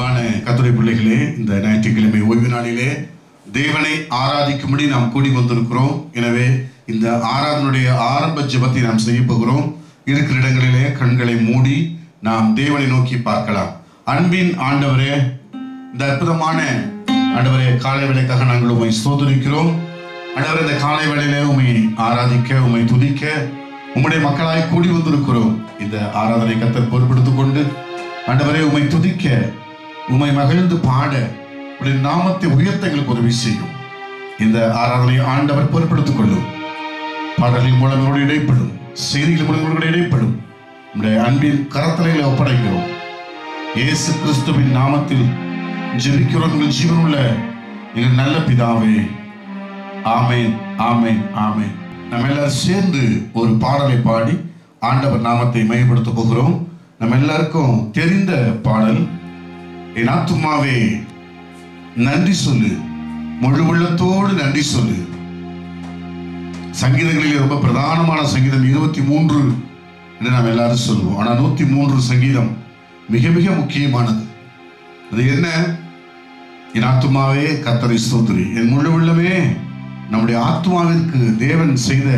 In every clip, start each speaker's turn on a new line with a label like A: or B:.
A: அன்பான கர்த்தருடைய பிள்ளைகளே, இந்த ஞாயிற்றுக்கிழமை ஓய்வு நாளிலே தேவனை ஆராதிக்கும்படி நாம் கூடி வந்திருக்கிறோம். எனவே இந்த ஆராதனுடைய ஆரம்ப ஜெபத்தை நாம் செய்ய போகிறோம். இருக்கிற இடங்களிலே கண்களை மூடி நாம் தேவனை நோக்கி பார்க்கலாம். அன்பின் ஆண்டவரே, இந்த அற்புதமான ஆண்டவரே, காலை வேளைக்காக நாங்கள் உம்மை ஸ்தோத்திரிக்கிறோம். ஆண்டவரே, இந்த காலை வேளையிலே உம்மை ஆராதிக்க, உம்மை துதிக்க உம்முடைய மக்களாய் கூடி வந்திருக்கிறோம். இந்த ஆராதனை கர்த்தர் பொறுப்பெடுத்துக் கொண்டு ஆண்டவரே உம்மை துதிக்க, உம்மை மகிழ்ந்து பாட, உடைய நாமத்தை உயர்த்த எங்களுக்கு உதவி செய்யும். இந்த ஆராதனை ஆண்டவர் பொறுப்பெடுத்துக் கொள்ளும். பாடல்களின் மூலம் இடைப்படும், செய்திகள் மூலம் இடைப்படும். உடைய அன்பின் கரத்தலைகளை ஒப்படைக்கிறோம். இயேசு கிறிஸ்துவின் நாமத்தில் ஜெபிக்கிறோம் எங்கள் ஜீவனுள்ள எங்கள் நல்ல பிதாவே. ஆமேன், ஆமேன், ஆமேன். நம்ம எல்லாரும் சேர்ந்து ஒரு பாடலை பாடி ஆண்டவர் நாமத்தை மையப்படுத்த போகிறோம். நம்ம எல்லாருக்கும் தெரிந்த பாடல், என் ஆத்துமாவே நன்றி சொல்லு, முழு உள்ளத்தோடு நன்றி சொல்லு. சங்கீதங்களிலே ரொம்ப பிரதானமான சங்கீதம் 23 என்று நாம் எல்லாரும் சொல்லுவோம். ஆனால் 103 சங்கீதம் மிக மிக முக்கியமானது. அது என்ன? என் ஆத்துமாவே கர்த்தரை ஸ்தோத்திரி, என் முழு உள்ளமே. நம்முடைய ஆத்துமாவிற்கு தேவன் செய்த,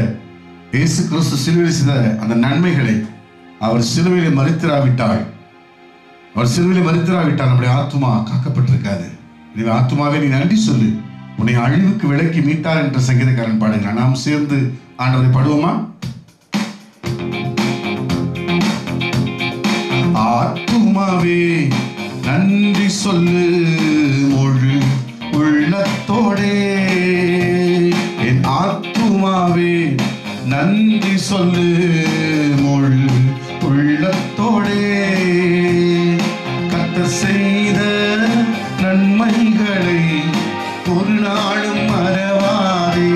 A: இயேசு கிறிஸ்து சிலுவையில் செய்த அந்த நன்மைகளை, அவர் சிலுவையிலே மரித்திராவிட்டால் நம்முடைய ஆத்துமா காக்கப்பட்டிருக்காது. எனவே ஆத்துமாவே நீ நன்றி சொல்லு, உன்னை அழிவுக்கு விலக்கி மீட்டார் என்ற சங்கீதக்காரன் பாடுகிறான். நாம் சேர்ந்து ஆண்டவரை பாடுவோமா? ஆத்துமாவே நன்றி சொல்லு, முழு உள்ளத்தோடே. என் ஆத்துமாவே நன்றி சொல்லு, முழு உள்ளத்தோடே. கர்த்தர் செய்த நன்மைகளை ஒரு நாளும் மறவாதே.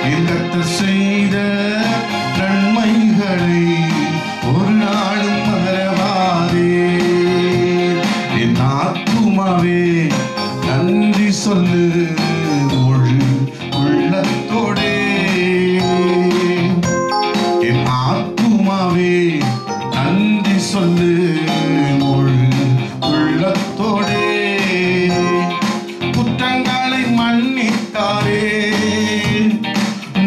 A: என் கர்த்தர் செய்த நன்மைகளை ஒரு நாளும் மறவாதே. என் ஆத்துமாவே நன்றி சொல்லு, முழு உள்ளத்தோடே. என் ஆத்துமாவே நன்றி சொல்லு, முழு உள்ளத்தோடே. குற்றங்களை மன்னித்தாரே,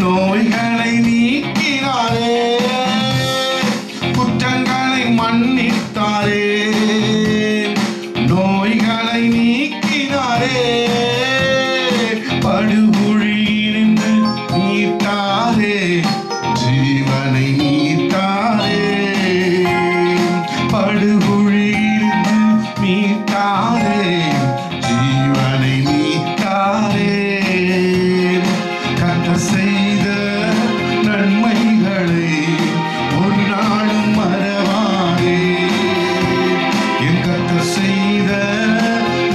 A: நோய்களை நீக்கினாரே. குற்றங்களை மன்னித்தாரே, நோய்களை நீக்கினாரே. படுகுழியிலிருந்து மீட்டாரே, ஜீவனை மீட்டாரே. படுகுழியிலிருந்து மீட்டாரே, ஜீவனை மீட்டாரே. கர்த்தர் செய்த நன்மைகளை ஒரு நாளும் மறவாதே. என் கர்த்தர் செய்த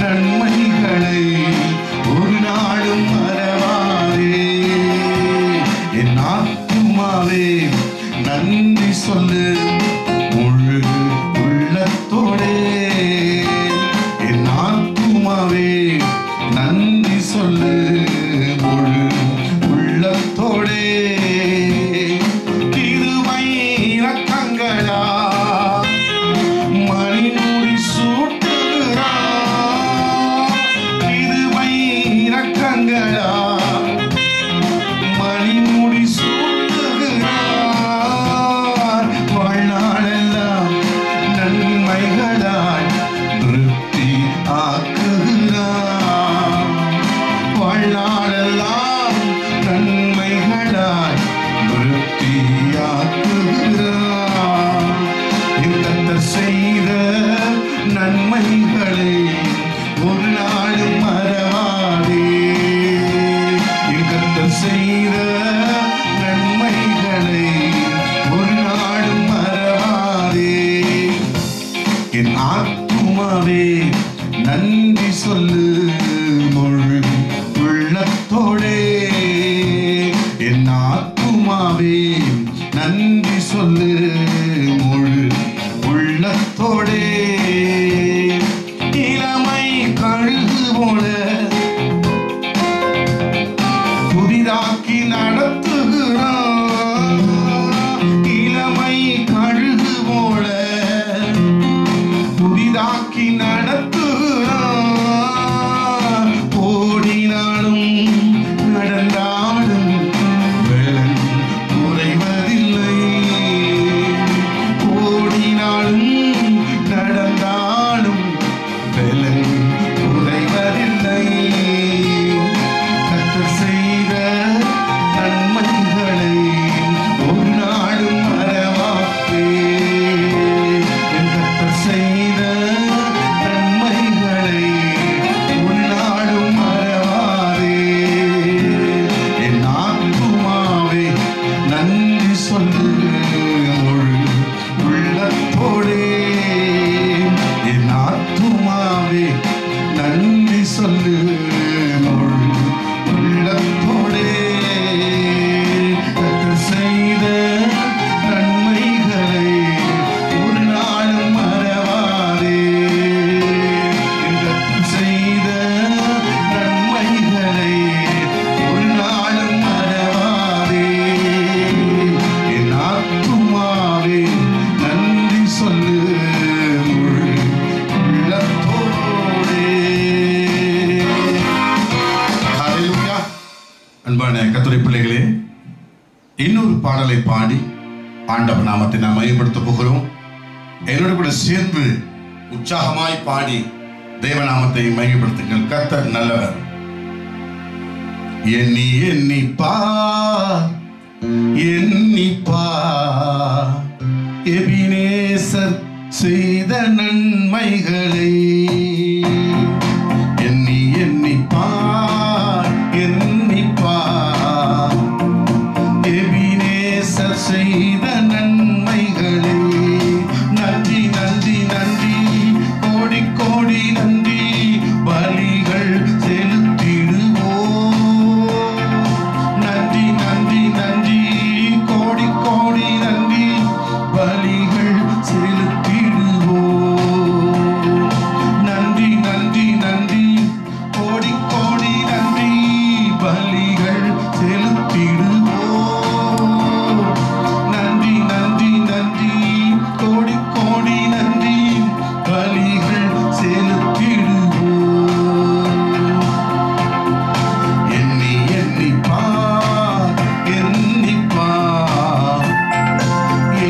A: நன்மைகளை ஒரு நாளும் மறவாதே. என் ஆத்துமாவே நன்றி சொல்லு, முழு உள்ளத்தோடே. என் ஆத்துமாவே நன்றி சொல்லு, முழு உள்ளத்தோடே. கிருபை இரக்கங்களா மணிமுடி சூட்டுகிறார். கிருபை இரக்கங்களா மணிமுடி சூட்டுகிறார். வாழ்நாளெல்லாம் நன்மைகளால் திருப்தி ஆக்குகிறார். வாழ்நாளெல்லாம் நன்மைகளால் திருப்தி ஆக்குகிறார். கர்த்தர் செய்த நன்மைகளை ஒரு நாளும் மறவாதே. கர்த்தர் செய்த நன்மைகளை ஒரு நாளும் மறவாதே. என் ஆத்துமாவே நன்றி சொல்லு, முழு உள்ளத்தோடே. என் ஆத்துமாவே நன்றி சொல்லு, முழு உள்ளத்தோடே. இளமை கழுகு போல புதிதாக்கி நடத்துகிறான். இளமை கழுகு போல புதிதாக்கி பிரியமான கர்த்தருடைய பிள்ளைகளே, இன்னொரு பாடலை பாடி ஆண்டவர் நாமத்தை நாம் மையப்படுத்த போகிறோம். என்னோடு கூட சேர்ந்து உற்சாகமாய் பாடி தேவநாமத்தை மையப்படுத்துங்கள். கர்த்தர் நல்லவர். எண்ணி எண்ணி பார், எண்ணி பார், எபினேசர் செய்த நன்மைகளை. எண்ணி எண்ணி பார், எண்ணி பார், எபினேசர் செய்த நன்மைகளை. நன்றி நன்றி நன்றி, கோடி கோடி நன்றி, பலிகள் செலுத்திடுவோம். நன்றி நன்றி நன்றி, கோடி கோடி நன்றி, பலிகள் செலுத்திடுவோம். நன்றி நன்றி நன்றி, கோடி கோடி நன்றி, பலிகள் செலுத்திடுவோம். நன்றி நன்றி நன்றி, கோடி கோடி நன்றி, பலிகள் செலுத்திடுவோம். எண்ணி எண்ணி பார், எண்ணி பார்,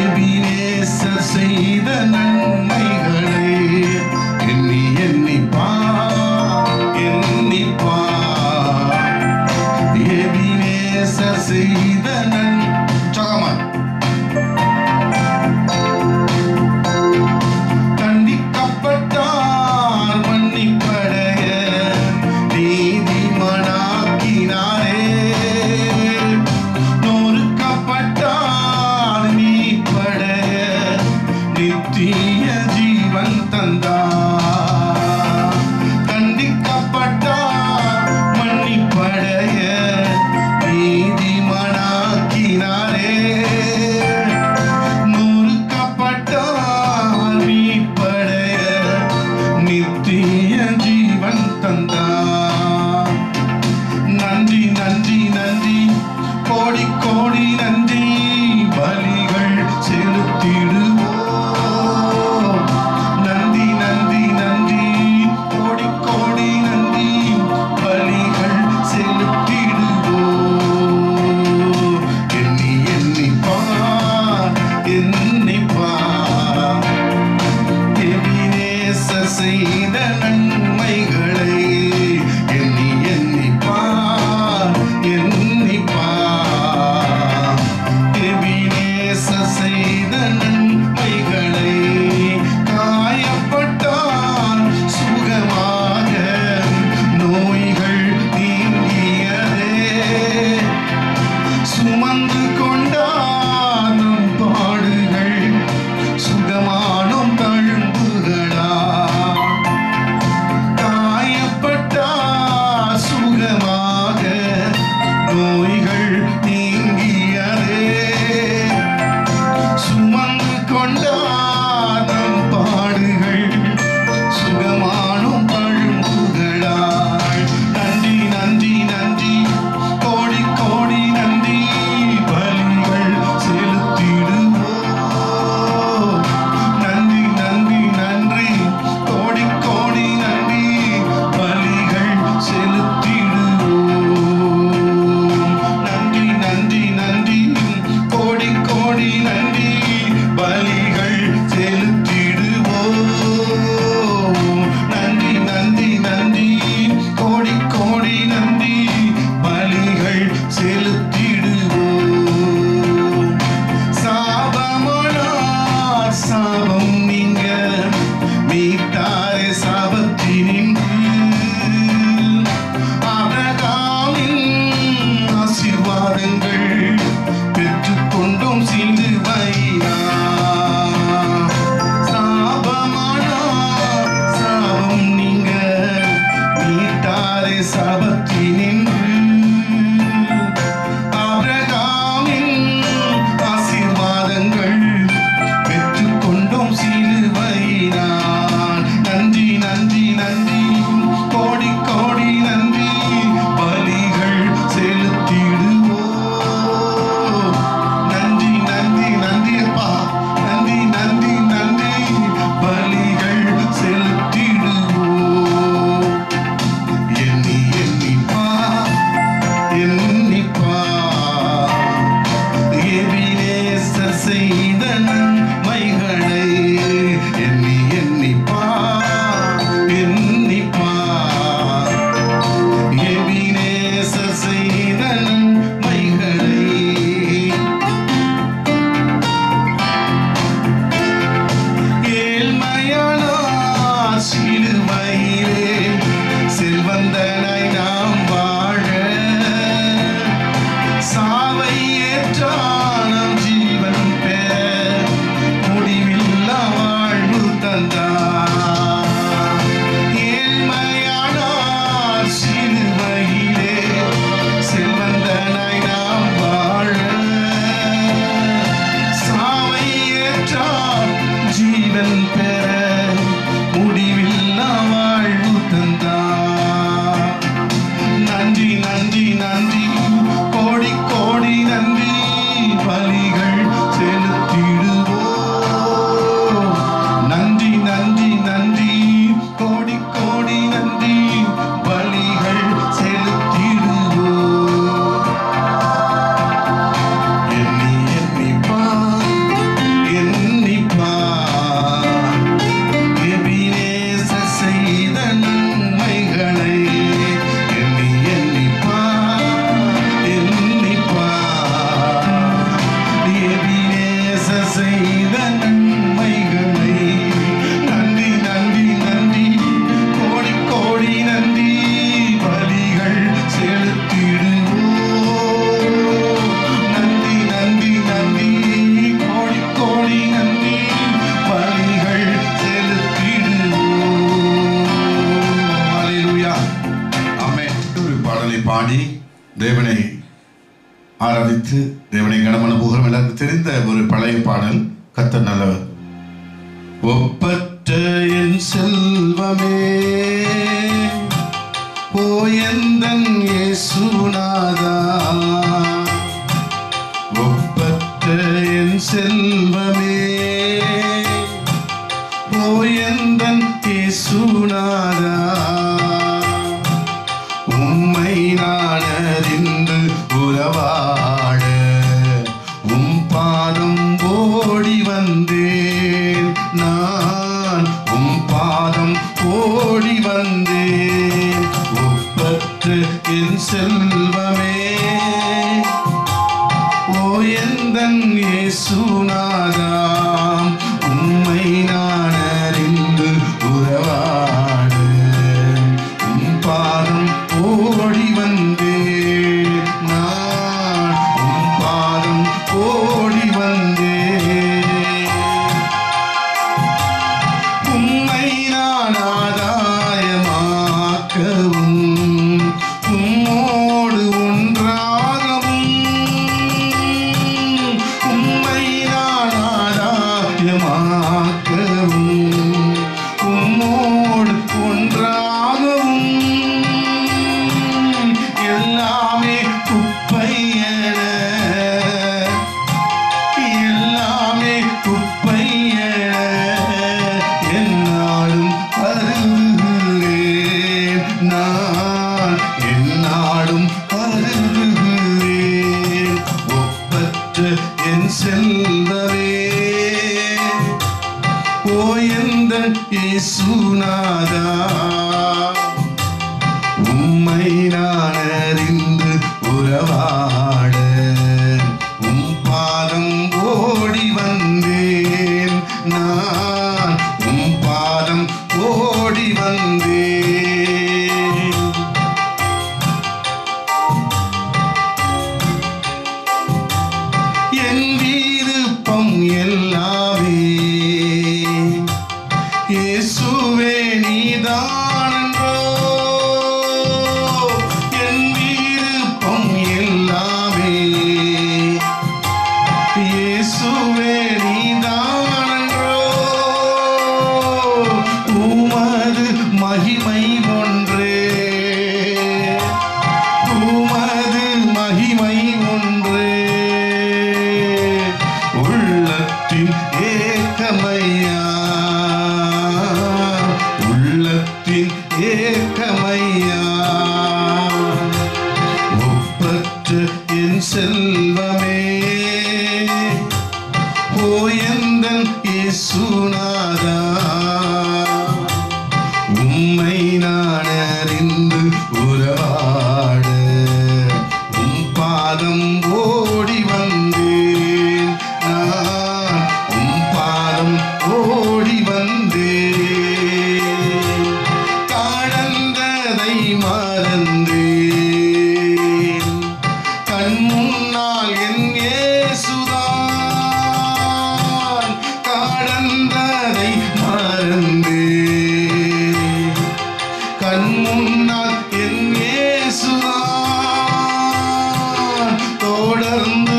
A: எபினேசர் செய்த நன்மைகளை. எண்ணி எண்ணி பார், எண்ணி பார், எபினேசர் செய்த நன்மைகளை. கண்டிக்கப்பட்டார் மன்னிப்படைய நீதிமானாக்கினாரே. நொறுக்கப்பட்டார் மீட்படைய நித்திய ஜீவன் தந்தார். கண்டிக்கப்பட்டார் மன்னிப்படைய நீதிமானாக்கினாரே. நொறுக்கப்பட்டார் மீட்படைய நித்திய ஜீவன் தந்தார். நன்றி நன்றி நன்றி, கோடி கோடி நன்றி, பலிகள் செலுத்திடுவோம். நன்றி நன்றி நன்றி, கோடி கோடி நன்றி, பலிகள் செலுத்திடுவோம். எண்ணி எண்ணி பார், எண்ணி பார், எபினேசர் செய்த நன்மைகளை. எண்ணி எண்ணி பார், எண்ணி பார், எபினேசர் செய்த நன்மைகளை. காயப்பட்டார் சுகமாக, நோய்கள் நீங்கியதே. சுமந்து கொண்டார் நம் பாடுகள், சுகமானோம் தழும்புகளா. காயப்பட்ட பாடி தேவனை ஆராதித்து தேவனை கனமன புகழும். எல்லாருக்கும் தெரிந்த ஒரு பழைய பாடல், கர்த்தர் நல்லவர். ஒப்பற்ற என் செல்வமே ஓ எந்தன் இயேசுநாதா, ஒப்பற்ற என் செல்வமே ஓ எந்தன் இயேசுநாதா, உம்மை நான் அறிந்து உறவாட உம் பாதம் ஓடி வந்தேன், நான் உம் பாதம் ஓடி வந்தேன். ஒப்பற்ற என் செல்வமே ஓ எந்தன் இயேசுநாதா, உம்மை நான் அறிந்து உறவாட உம் பாதம் ஓடி வந்தேன், நான் உம் பாதம் ஓடி வந்தேன். உம்மை நான் ஆதாயமாக்கவும் உம்மோடு ஒன்றாகவும், உம்மை நான் ஆதாயமாக்கவும் உம்மோடு ஒன்றாகவும், எல்லாமே குப்பையன எல்லாமே குப்பையன என்னாலும் கருதுகிறேன், நான் என்னாலும் கருதுகிறேன். ஒப்பற்ற என் செல்வமே ஓ எந்தன் இயேசுநாதா, உம்மை நான் அறிந்து உறவாட உம் பாதம் ஓடி வந்தேன், நான் உம் பாதம் ஓடி வந்தேன். என் விருப்பம் எல்லாமே இயேசுவே நீதானன்றோ, என் விருப்பம் எல்லாமே இயேசுவே நீதானன்றோ, உமது மகிமை ஒன்றே உமது மகிமை ஒன்றே உள்ளத்தின் ஏக்கமையா, உள்ளத்தின் ஏக்கமையா. ஒப்பற்ற என் செல்வமே ஓ எந்தன் இயேசுநாதா, உம்மை நான் அறிந்து உறவாட உம் பாதம் ஓடி வந்தேன், நான் உம் பாதம் ஓடி வந்தேன். கடந்ததை மறந்தேன், கண் முன்னால் என் இயேசுதான், கடந்ததை மறந்தேன், கண் முன்னால் என் இயேசுதான், தொடர்ந்து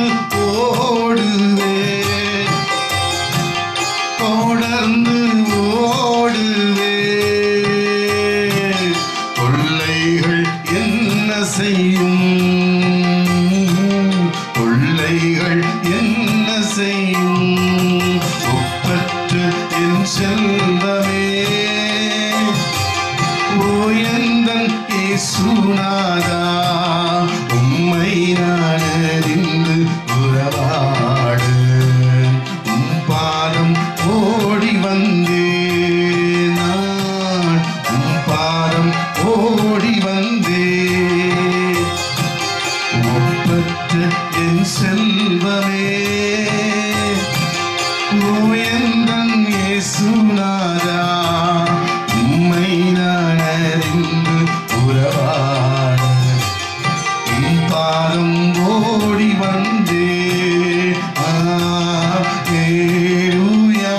A: ஓடுவேன், தொடர்ந்து ஓடுவேன். கொள்ளைகள் என்ன செய்யும், கொள்ளைகள் என்ன செய்யும். ஒப்பற்ற என் செல்வமே ஓ எந்தன் இயேசுநாதா, உம்மை நான் அறிந்து உறவாட உம் பாதம் ஓடி வந்தேன், நான் உம் பாதம் ஓடி வந்தேன். ஒப்பற்ற என் செல்வமே ஓ எந்தன் இயேசுநாதா, உம்மை நான் அறிந்து உறவாட உம் பாதம் ஓடி வந்தேன். அல்லேலூயா,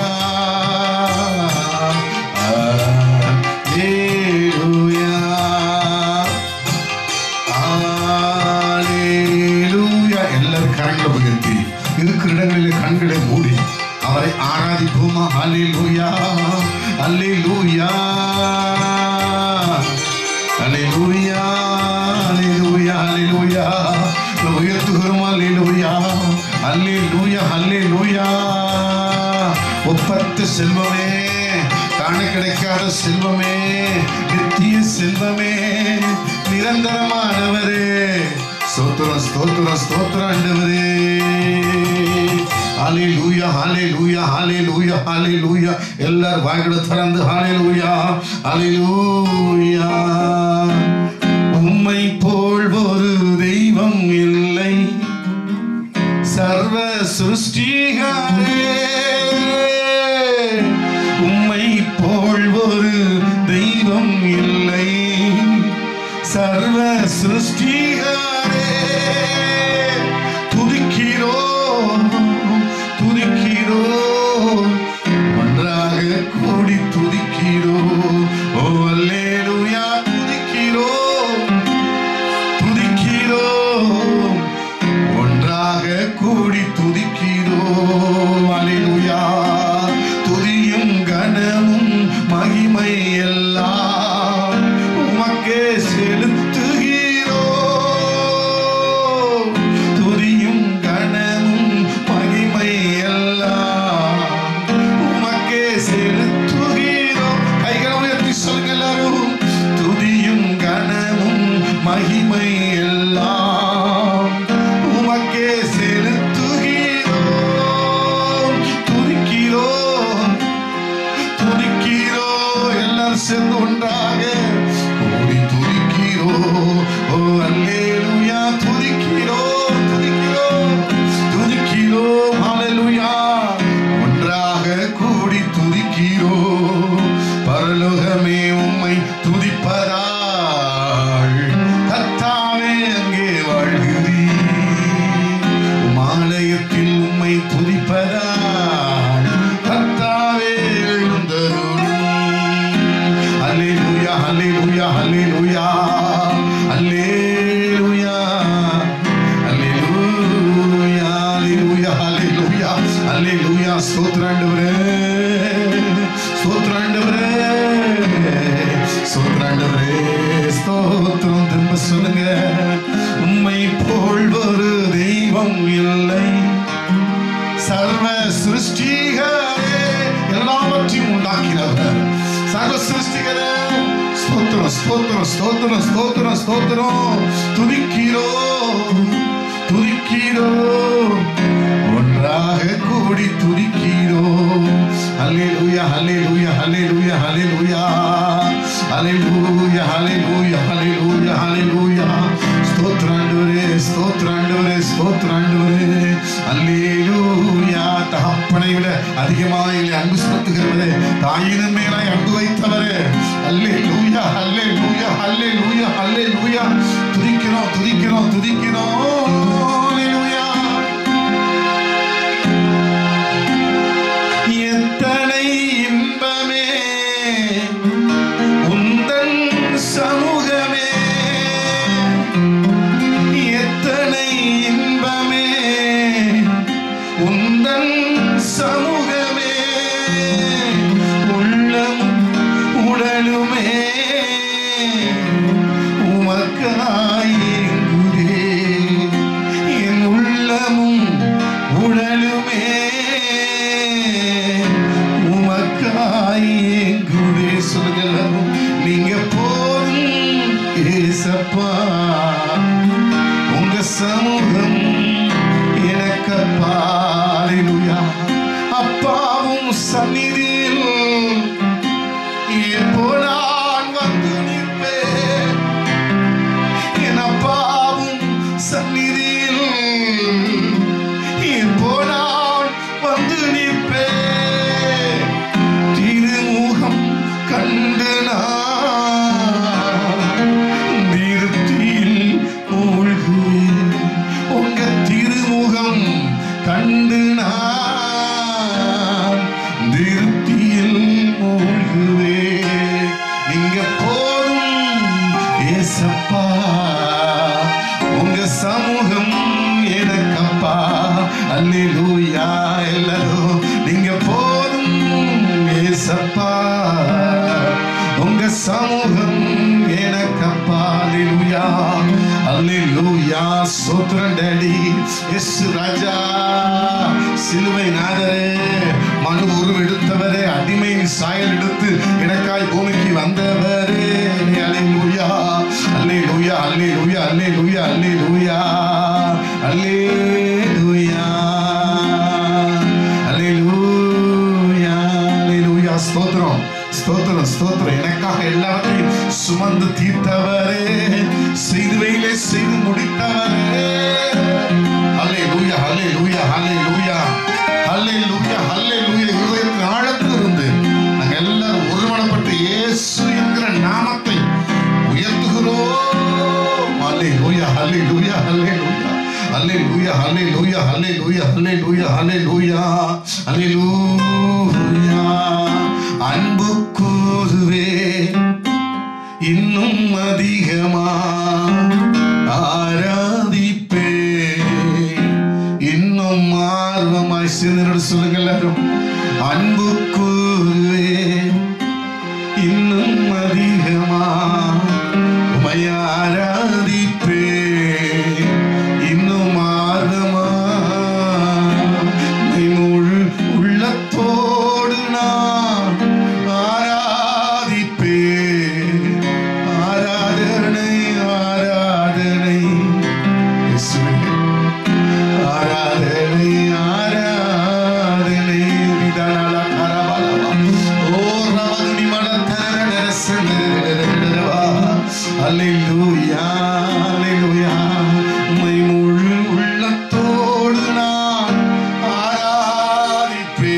A: அல்லேலூயா, செல்வமே, காண கிடைக்காத செல்வமே, நித்திய செல்வமே, நிரந்தரமானவரே, ஸ்தோத்திரம் ஸ்தோத்திரம் ஸ்தோத்திரம் ஆண்டவரே. ஹalleluya ஹalleluya ஹalleluya ஹalleluya. எல்லாரும் வாய்களை திறந்து ஹalleluya ஹalleluya. உம்மை போல் ஒரு தெய்வம் இல்லை, சர்வ சிருஷ்டிகரே. உம்மை போல் ஒரு தெய்வம் இல்லை, சர்வ சிருஷ்டிகரே. துதிக்கிறோம் துதிக்கிறோம், ஒன்றாக கூடி துதிக்கிறோம். ஓ அல்லேலூயா. துதிக்கிறோம் துதிக்கிறோம், ஒன்றாக கூடி துதிக்கிறோம். அல்லேலூயா. துதியும் கனமும் மகிமை எல்லாம் உமக்கே செலுத்துகிறோம். துதியும் கனமும் மகிமை எல்லாம் உமக்கே செலுத்துகிறோம். கைகளை உயர்த்தி சொல்லுங்க எல்லாரும். துதியும் கனமும் மகிமை எல்லாம் உமக்கே செலுத்துகிறோம். துதிக்கிறோம் துதிக்கிறோம், எல்லாரும் சேர்ந்து ஒன்றாக கூடி துதிக்கிறோம். ஓ அல்லேலூயா. துதிக்கிறோம் துதிக்கிறோம் துதிக்கிறோம். ஹalleluya. ஒன்றாக கூடி துதிக்கிறோம். பரலோகமே உம்மை துதிப்பதால் கர்த்தாவே அங்கே வாழ்கிறீர். ஆலயத்தில் உம்மை துதிப்பதால் கர்த்தாவே எழுந்தருளும். அல்லேலூயா அல்லேலூயா அல்லேலூயா அல்லேலூயா அல்லேலூயா அல்லேலூயா அல்லேலூயா அல்லேலூயா. ஸ்தோத்திரம் ஆண்டவரே ஸ்தோத்திரம் ஆண்டவரே ஸ்தோத்திரம் ஆண்டவரே ஸ்தோத்திரம். திரும்ப சொல்லுங்க. உம்மை போல் ஒரு தெய்வம் இல்லை, சர்வ சிருஷ்டிகரே. எல்லாவற்றையும் உண்டாக்கினவர் சர்வ சிருஷ்டிகரே. ஸ்தோத்திரம் ஸ்தோத்திரம் ஸ்தோத்திரம் ஸ்தோத்திரம் ஸ்தோத்திரம். துதிக்கிறோம் துதிக்கிறோம், ஒன்றாக கூடி துதிக்கிறோம். அல்லேலூயா அல்லேலூயா அல்லேலூயா அல்லேலூயா அல்லேலூயா அல்லேலூயா அல்லேலூயா அல்லேலூயா. ஸ்தோத்திரம் ஆண்டவரே ஸ்தோத்திரம் ஆண்டவரே ஸ்தோத்திரம் ஆண்டவரே. அல்லேலூயா. தகப்பனை விட அதிகமாய் அன்பு செலுத்துகிறவரே, தாயினும் மேலாய் அன்பு வைத்தவரே. அல்லேலூயா அல்லேலூயா அல்லேலூயா அல்லேலூயா. துதிக்கிறோம் துதிக்கிறோம் துதிக்கிறோம். அல்லேலூயா. எத்தனை இன்பமே உந்தன் சமூகமே, எத்தனை இன்பமே உந்தன் சமூகமே. உள்ளமும் உடலுமே உமக்காய் ஏங்குதே. என் உள்ளமும் உடலுமே உமக்காய் ஏங்குதே. சொல்லுங்க. நீங்க போதும் ஏசப்பா, உங்க சமூகம் எனக்கப்பா. அல்லேலூயா. அப்பாவும் சந்நிதியில் எப்போ நான் வந்து நிற்பேன். என் அப்பாவும் சந்நிதியில் எப்போ நான் வந்து நிற்பேன். திருமுகம் கண்டு நான் திருப்தியில் மூழ்குவேன். உங்க திருமுகம் கண்டு நான் திருப்தியில் மூழ்குவேன். நீங்க போதும் ஏசப்பா, உங்க சமூகம் எனக்கப்பா. அல்லேலூயா. எல்லாரும் நீங்க போதும் ஏசப்பா, உங்க சமூகம் எனக்கப்பா. அல்லேலூயா அல்லேலூயா ஸ்தோத்திரம் டாடி. எஸ் ராஜா, சிலுவை நாதரே, மனு உருவெடுத்தவரே, அடிமையின் சாயல் எடுத்து எனக்காய் பூமிக்கு வந்தவரே. அல்லேலூயா, அல்லேலூயா, அல்லேலூயா, அல்லேலூயா, அல்லேலூயா, அல்லேலூயா, அல்லேலூயா, அல்லேலூயா. ஸ்தோத்திரம், ஸ்தோத்திரம், ஸ்தோத்திரம். எனக்காக எல்லாவற்றையும் சுமந்து தீர்த்தவரே, சிலுவையிலே செய்து முடித்தவரே. அல்லேலூயா, அல்லேலூயா, அல்லேலூயா, அல்லேலூயா, அல்லேலூயா. இதயத்தின் ஆழத்திலிருந்து நாங்கள் எல்லாரும் ஒருமனப்பட்டு இயேசு என்கிற நாமத்தை உயர்த்துகிறோம். அல்லேலூயா, அல்லேலூயா, அல்லேலூயா, அல்லேலூயா, அல்லேலூயா, அல்லேலூயா, அல்லேலூயா, அல்லேலூயா, அல்லேலூயா. அன்பு கூறுவே இன்னும் அதிகமா ஆராதிப்பே, இன்னும் ஆர்வமாய் சேர்ந்து சொல்லுங்க எல்லாரும். அன்பு கூறுவே இன்னும் அதிகமா உம்மை ஆராதிப்பே, இன்னும் ஆர்வமா முழு உள்ளத்தோடு நான் ஆராதிப்பே. ஆராதனை, ஆராதனை, ஆராதனை, ஆராதனை. அல்லேலூயா, அல்லேலூயா. உம்மை முழு உள்ளத்தோடு நான் ஆராதிப்பேன்.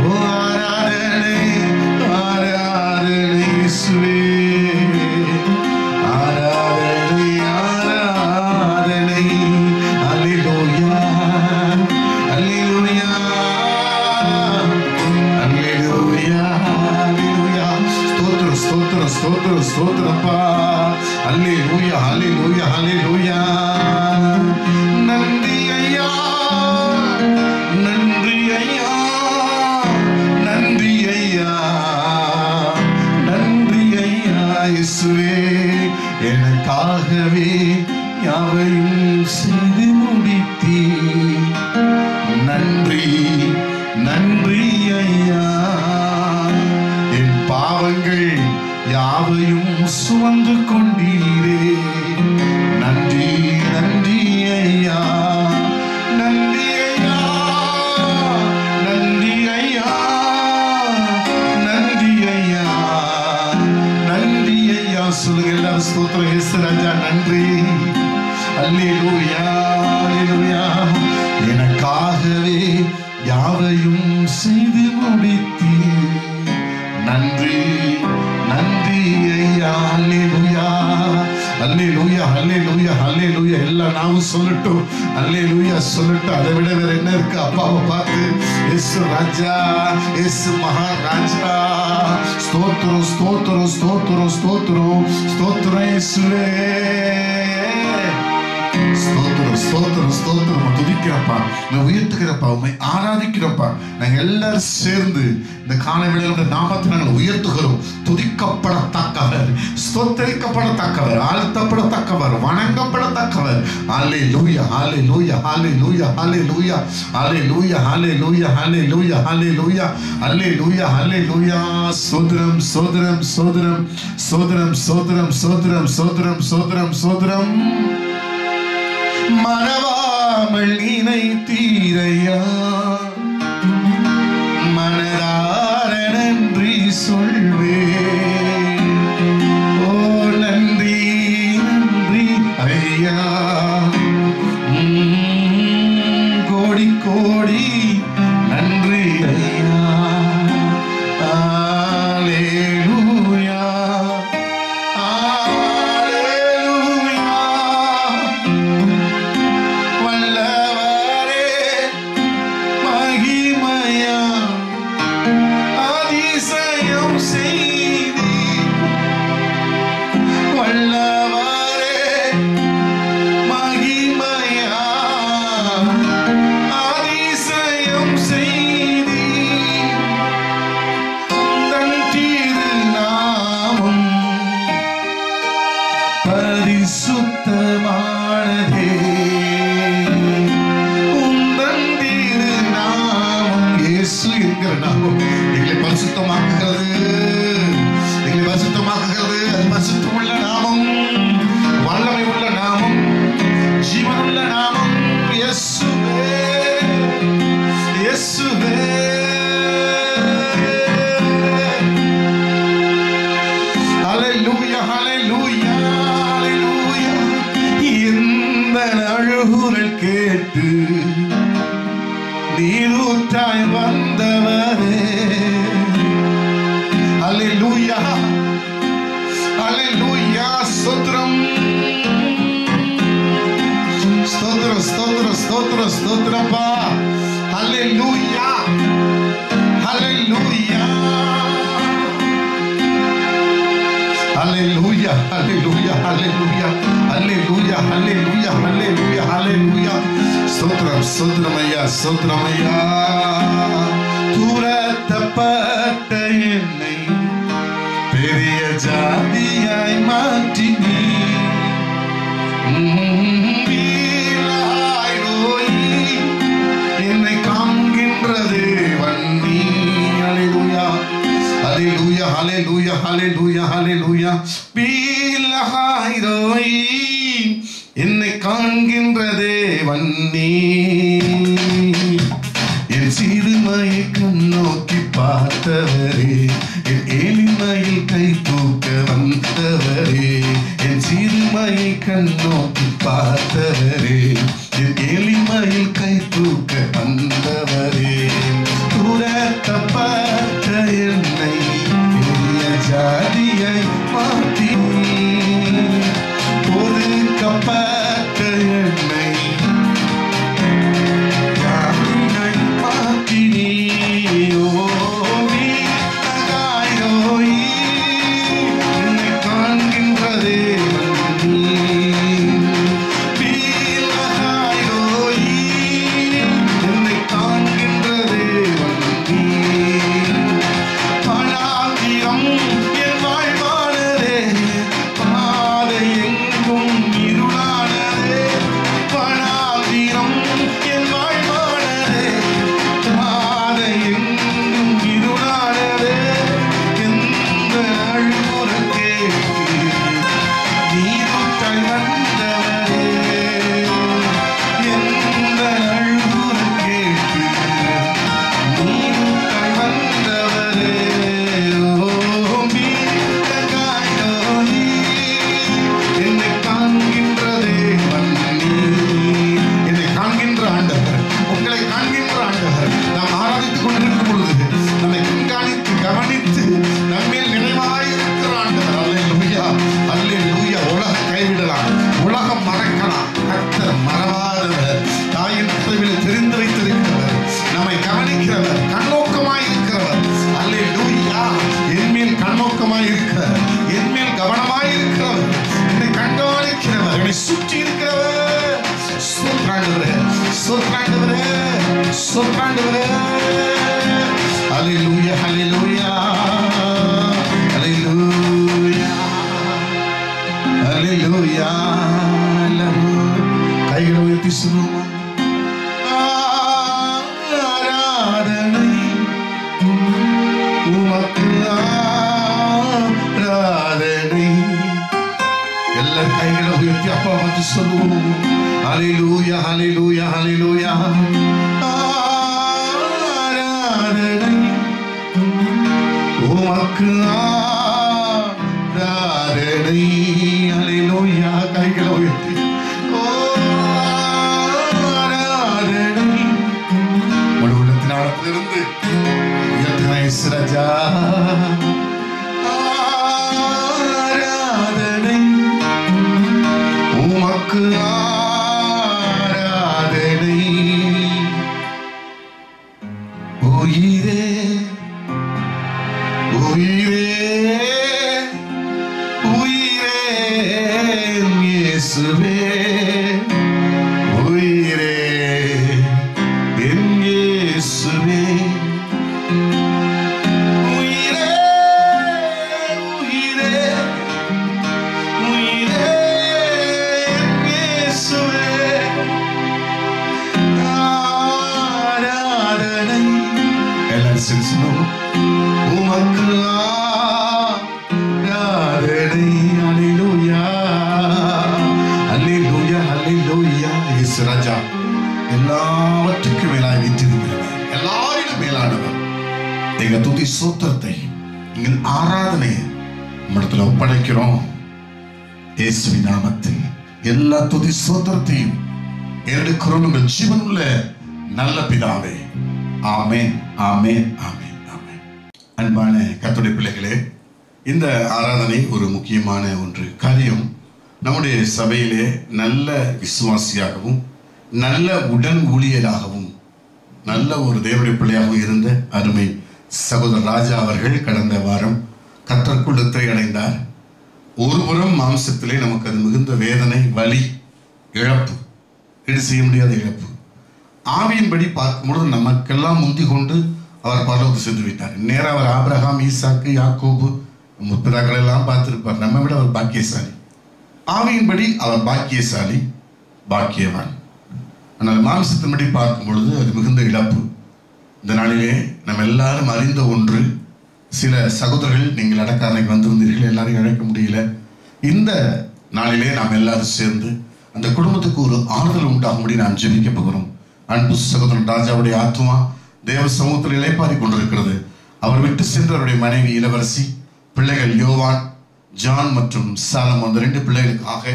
A: ஓ ஆராதனை, ஆராதனை இயேசுவே. ஆராதனை, ஆராதனை. அல்லேலூயா, அல்லேலூயா, அல்லேலூயா, அல்லேலூயா. ஸ்தோத்திரம், ஸ்தோத்திரம், ஸ்தோத்திரம், ஸ்தோத்திரப்பா. அல்லேலூயா, அல்லேலூயா, அல்லேலூயா. நன்றி ஐயா, நன்றி ஐயா, நன்றி ஐயா, நன்றி ஐயா. இயேசுவே எனக்காகவே யாவையும் செய்து முடித்தீர். நன்றி, நன்றி ஐயா. என் பாவங்கள் யாவையும் சுமந்து கொண்டீரே. நன்றி, நன்றி ஐயா, நன்றி ஐயா, நன்றி ஐயா, நன்றி ஐயா, நன்றி ஐயா. சொல்லுங்க எல்லாரும் ஸ்தோத்திரம். இயேசு ராஜா நன்றி. அல்லேலூயா, அல்லேலூயா. எனக்காகவே யாவையும் செய்து முடித்தீர். நன்றி, நன்றி ஐயா. அல்லேலூயா, அல்லேலூயா, அல்லேலூயா, அல்லேலூயா. எல்லாம் நாமும் சொல்லட்டும். அல்லேலூயா சொல்லட்டும். அதை விட வேற என்ன இருக்கு? அப்பாவை பார்த்து இயேசு ராஜா, இயேசு மகாராஜா. ஸ்தோத்திரம், ஸ்தோத்திரம், ஸ்தோத்திரம், ஸ்தோத்திரம், ஸ்தோத்திரம் இயேசுவே. ஸ்தோத்திரம், ஸ்தோத்திரம், ஸ்தோத்திரம். துதிக்கிறப்பா, நான் உயர்த்துகிறப்பா, உண்மை ஆராதிக்கிறப்பா. நாங்கள் எல்லாரும் சேர்ந்து இந்த காலை வேளையில நாமத்தை நாங்கள் உயர்த்துகிறோம். துதிக்கப்படத்தக்கவர், ஸ்தோத்திரிக்கப்படத்தக்கவர், ஆழ்த்தப்படத்தக்கவர், வணங்கப்படத்தக்கவர். அல்லேலூயா, அல்லேலூயா, அல்லேலூயா, அல்லேலூயா, அல்லேலூயா, அல்லேலூயா, அல்லேலூயா, அல்லேலூயா, அல்லேலூயா, அல்லேலூயா. சோதரம், சோதரம், சோதரம், சோதரம், சோதரம், சோதரம், சோதரம், சோதரம், சோதரம். மறவாமல் நினைத்தீரையா, மனதார நன்றி சொல்வேன். ஓ நன்றி, நன்றி ஐயா. கோடி கோடி நன்றி ஐயா. அல்லேலூயா, அல்லேலூயா. வல்லவரே மகிமையா அதிசயம் பரிசுத்தமானதே உந்தன் திருநாமம். இயேசு என்கிற நாமம் எங்களை பரிசுத்தமாக்குகிறது, எங்களை பரிசுத்தமாக்குகிறது. அது பரிசுத்தமுள்ள நாமம், வல்லமை உள்ள நாமம், ஜீவனுள்ள நாமம். இயேசுவே, இயேசுவே. ஹல்லேலூயா, ஹல்லேலூயா, ஹல்லேலூயா. இந்த அழுகுரல் கேட்டு நீரூற்றாய் வந்தவரே. ஹல்லேலூயா, ஹல்லேலூயா. ஸ்தோத்திரம், ஸ்தோத்திரம், ஸ்தோத்திரம், ஸ்தோத்திரம், ஸ்தோத்திரப்பா. ஹல்லேலூயா, ஹல்லேலூயா, ஹல்லேலூயா, ஹல்லேலூயா, ஹல்லேலூயா, ஹல்லேலூயா, ஹல்லேலூயா, ஹல்லேலூயா, ஹல்லேலூயா. ஸ்தோத்திரம், ஸ்தோத்திரம் ஐயா, ஸ்தோத்திரம் ஐயா. துரத்தப்பட்ட என்னை பெரிய ஜாதியாய் மாற்றினீ. என்னை காண்கின்ற தேவன் நீ. ஹல்லேலூயா, ஹல்லேலூயா, ஹல்லேலூயா, ஹல்லேலூயா, ஹல்லேலூயா. பீலஹாய்ரோய் என்னை காண்கின்ற தேவன் நீ. என் சிறுமையை கண்ணோக்கி பார்த்தவரே, என் எளிமையில் கை தூக்க வந்தவரே. என் சிறுமையை கண்ணோக்கி பார்த்தவரே, என் எளிமையில் கை தூக்க வந்தவரே. துரத்தப்பட்ட என்னை பெரிய ஜாதியை மாற்றி, ஒதுக்கப்பட்ட என்னை ஜாதியை மாற்றினீ. என்னை காண்கின்ற தேவன் நீ. என்னை காண்கின்ற தேவன் நீ. பணாந்திரம் என் வாழ்வானதே, பாதை எங்கும் இருளானதே. பணாந்திரம் என் வாழ்வானதே, பாதை எங்கும் இருளானதே. எந்த அழுகுரல் கேட்டு நீரூற்றாய் வந்தவரே. எந்த அழுகுரல் கேட்டு நீரூற்றாய் வந்தவரே. என்னை காண்கின்ற தேவன் நீ. என்னை காண்கின்ற ஆண்டவர், உங்களை காண்கின்ற ஆண்டவர். நாம் ஆராதித்துக் கொண்டிருக்கும் பொழுது நம்மை கண்காணித்து கவனித்து நம்மேல் நினைவாயிருக்கிற ஆண்டவர். அல்லேலூயா, அல்லேலூயா. உலகம் கைவிடலாம், உலகம் மறக்கலாம், கர்த்தர் மறவாதவர். தாயின் கதவிலே தெரிந்து வைத்திருக்கிறவர், நம்மை கவனிக்கிறவர், கண்ணோக்கமாயிருக்கிறவர். அல்லேலூயா. என்மேல் கண்ணோக்கமாயிருக்கிறவர், என்மேல் கவனமாயிருக்கிறவர், என்னை கண்காணிக்கிறவர், என்னை சுற்றி இருக்கிறவர். சோத்ராண்டவரே, சோத்ராண்டவரே, சோத்ராண்டவரே. அல்லேலூயா, அல்லேலூயா, அல்லேலூயா, அல்லேலூயா. கைகளை உயர்த்தி சொல்லுவோம். ஆராதனை உமக்கு, ஆராதனை. எல்லாரும் கைகளை உயர்த்தி அப்பா பார்த்து சொல்லுவோம். ஹல்லேலூயா, ஹல்லேலூயா, ஹல்லேலூயா. ஆராதனை உமக்கு, ஆராதனை. ஹல்லேலூயா. கைகளை உயர்த்தி ஆராதனை. முழு உள்ளத்தின் ஆழத்திலிருந்து உயர்த்தின இயேசு ராஜா. ஆராதனை உமக்கு, ஆராதனை. உயிரே, உயிரே, உயிரே இயேசுவே. உயிரே என் இயேசுவே. உயிரே, உயிரே, உயிரே இயேசு ராஜா எல்லாவற்றுக்கும் மேலாய் வீற்றிருக்கிறவர், எல்லாரிலும் மேலானவர். எங்க துதி சோத்திரத்தை, எங்கள் ஆராதனையை நம்மிடத்துல ஒப்படைக்கிறோம். இயேசுவின் நாமத்தில் எல்லா துதி சோத்திரத்தையும் எடுக்கிறோம் உங்கள் ஜீவனுள்ள நல்ல பிதாவே. ஆமென், ஆமென், ஆமென், ஆமென். அன்பான கர்த்தருடைய பிள்ளைகளே, இந்த ஆராதனை ஒரு முக்கியமான ஒன்று காரியம். நம்முடைய சபையிலே நல்ல விசுவாசியாகவும் நல்ல உடன் ஊழியராகவும் நல்ல ஒரு தேவனுடைய பிள்ளையாகவும் இருந்த அருமை சகோதரர் ராஜா அவர்கள் கடந்த வாரம் கர்த்தருக்குள் நித்திரை அடைந்தார். ஒருபுறம் மாம்சத்திலே நமக்கு அது மிகுந்த வேதனை, வலி, இழப்பு, ஈடு செய்ய முடியாத இழப்பு. ஆவியின்படி பார்க்கும்பொழுது நமக்கெல்லாம் முந்தி கொண்டு அவர் பரலோகத்தை சென்று விட்டார். நேரம் அவர் ஆபிரகாம், ஈசாக்கு, யாக்கோபு முற்பிதாக்கள் எல்லாம் பார்த்திருப்பார். நம்ம விட அவர் பாக்கியசாலி. ஆவியின்படி அவர் பாக்கியசாலி, பாக்கியவான். ஆனால் மாம்சத்தின்படி பார்க்கும் பொழுது அது மிகுந்த இழப்பு. இந்த நாளிலே நம்ம எல்லாரும் அறிந்த ஒன்று, சில சகோதரர்கள் நீங்கள் அடக்காரணைக்கு வந்திருந்தீர்கள், எல்லாரையும் அழைக்க முடியல. இந்த நாளிலே நாம் எல்லாரும் சேர்ந்து அந்த குடும்பத்துக்கு ஒரு ஆறுதல் உண்டாகும்படி நாம் ஜெபிக்க போகிறோம். அன்பு சகோதரன் ராஜாவுடைய ஆத்மா தேவ சமூகத்தில் இளைப்பாரி கொண்டிருக்கிறது. அவர் விட்டு சென்ற அவருடைய மனைவி இளவரசி, பிள்ளைகள் யோவான், ஜான் மற்றும் சாலம், அந்த 2 பிள்ளைகளுக்காக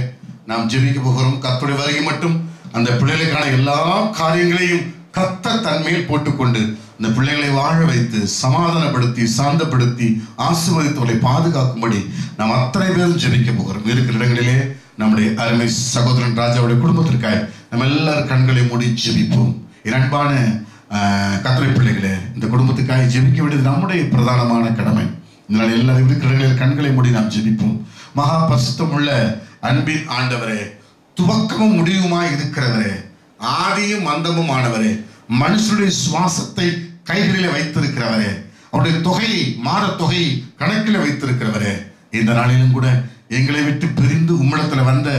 A: நாம் ஜெபிக்க போகிறோம். கர்த்தருடைய வருகை மட்டும் அந்த பிள்ளைகளுக்கான எல்லா காரியங்களையும் கர்த்தர் தன்மையில் போட்டுக்கொண்டு அந்த பிள்ளைகளை வாழ வைத்து சமாதானப்படுத்தி சாந்தப்படுத்தி ஆசீர்வதித்தவர்களை பாதுகாக்கும்படி நாம் அத்தனை பேரும் ஜெபிக்க போகிறோம். இருக்கிற இடங்களிலே நம்முடைய அருமை சகோதரன் ராஜாவுடைய குடும்பத்திற்காக நம்ம எல்லாரும் கண்களை மூடி ஜெபிப்போம். என் அன்பான கர்த்தருடைய பிள்ளைகளே, இந்த குடும்பத்துக்காக ஜெபிக்க வேண்டியது நம்முடைய பிரதானமான கடமை. இதனால் எல்லாரும் இருக்கிற இடங்களில் கண்களை மூடி நாம் ஜெபிப்போம். மகா பரிசுத்தம் உள்ள அன்பின் ஆண்டவரே, துவக்கமும் முடிவுமாய் இருக்கிறவரே, ஆதியும் அந்தமும் ஆனவரே, மனுஷனுடைய சுவாசத்தை கைகளிலே வைத்திருக்கிறவரே, அவருடைய தொகையை, மாத தொகையை கணக்கில் வைத்திருக்கிறவரே, இந்த நாளிலும் கூட எங்களை விட்டு பிரிந்து உம்மிடத்துல வந்த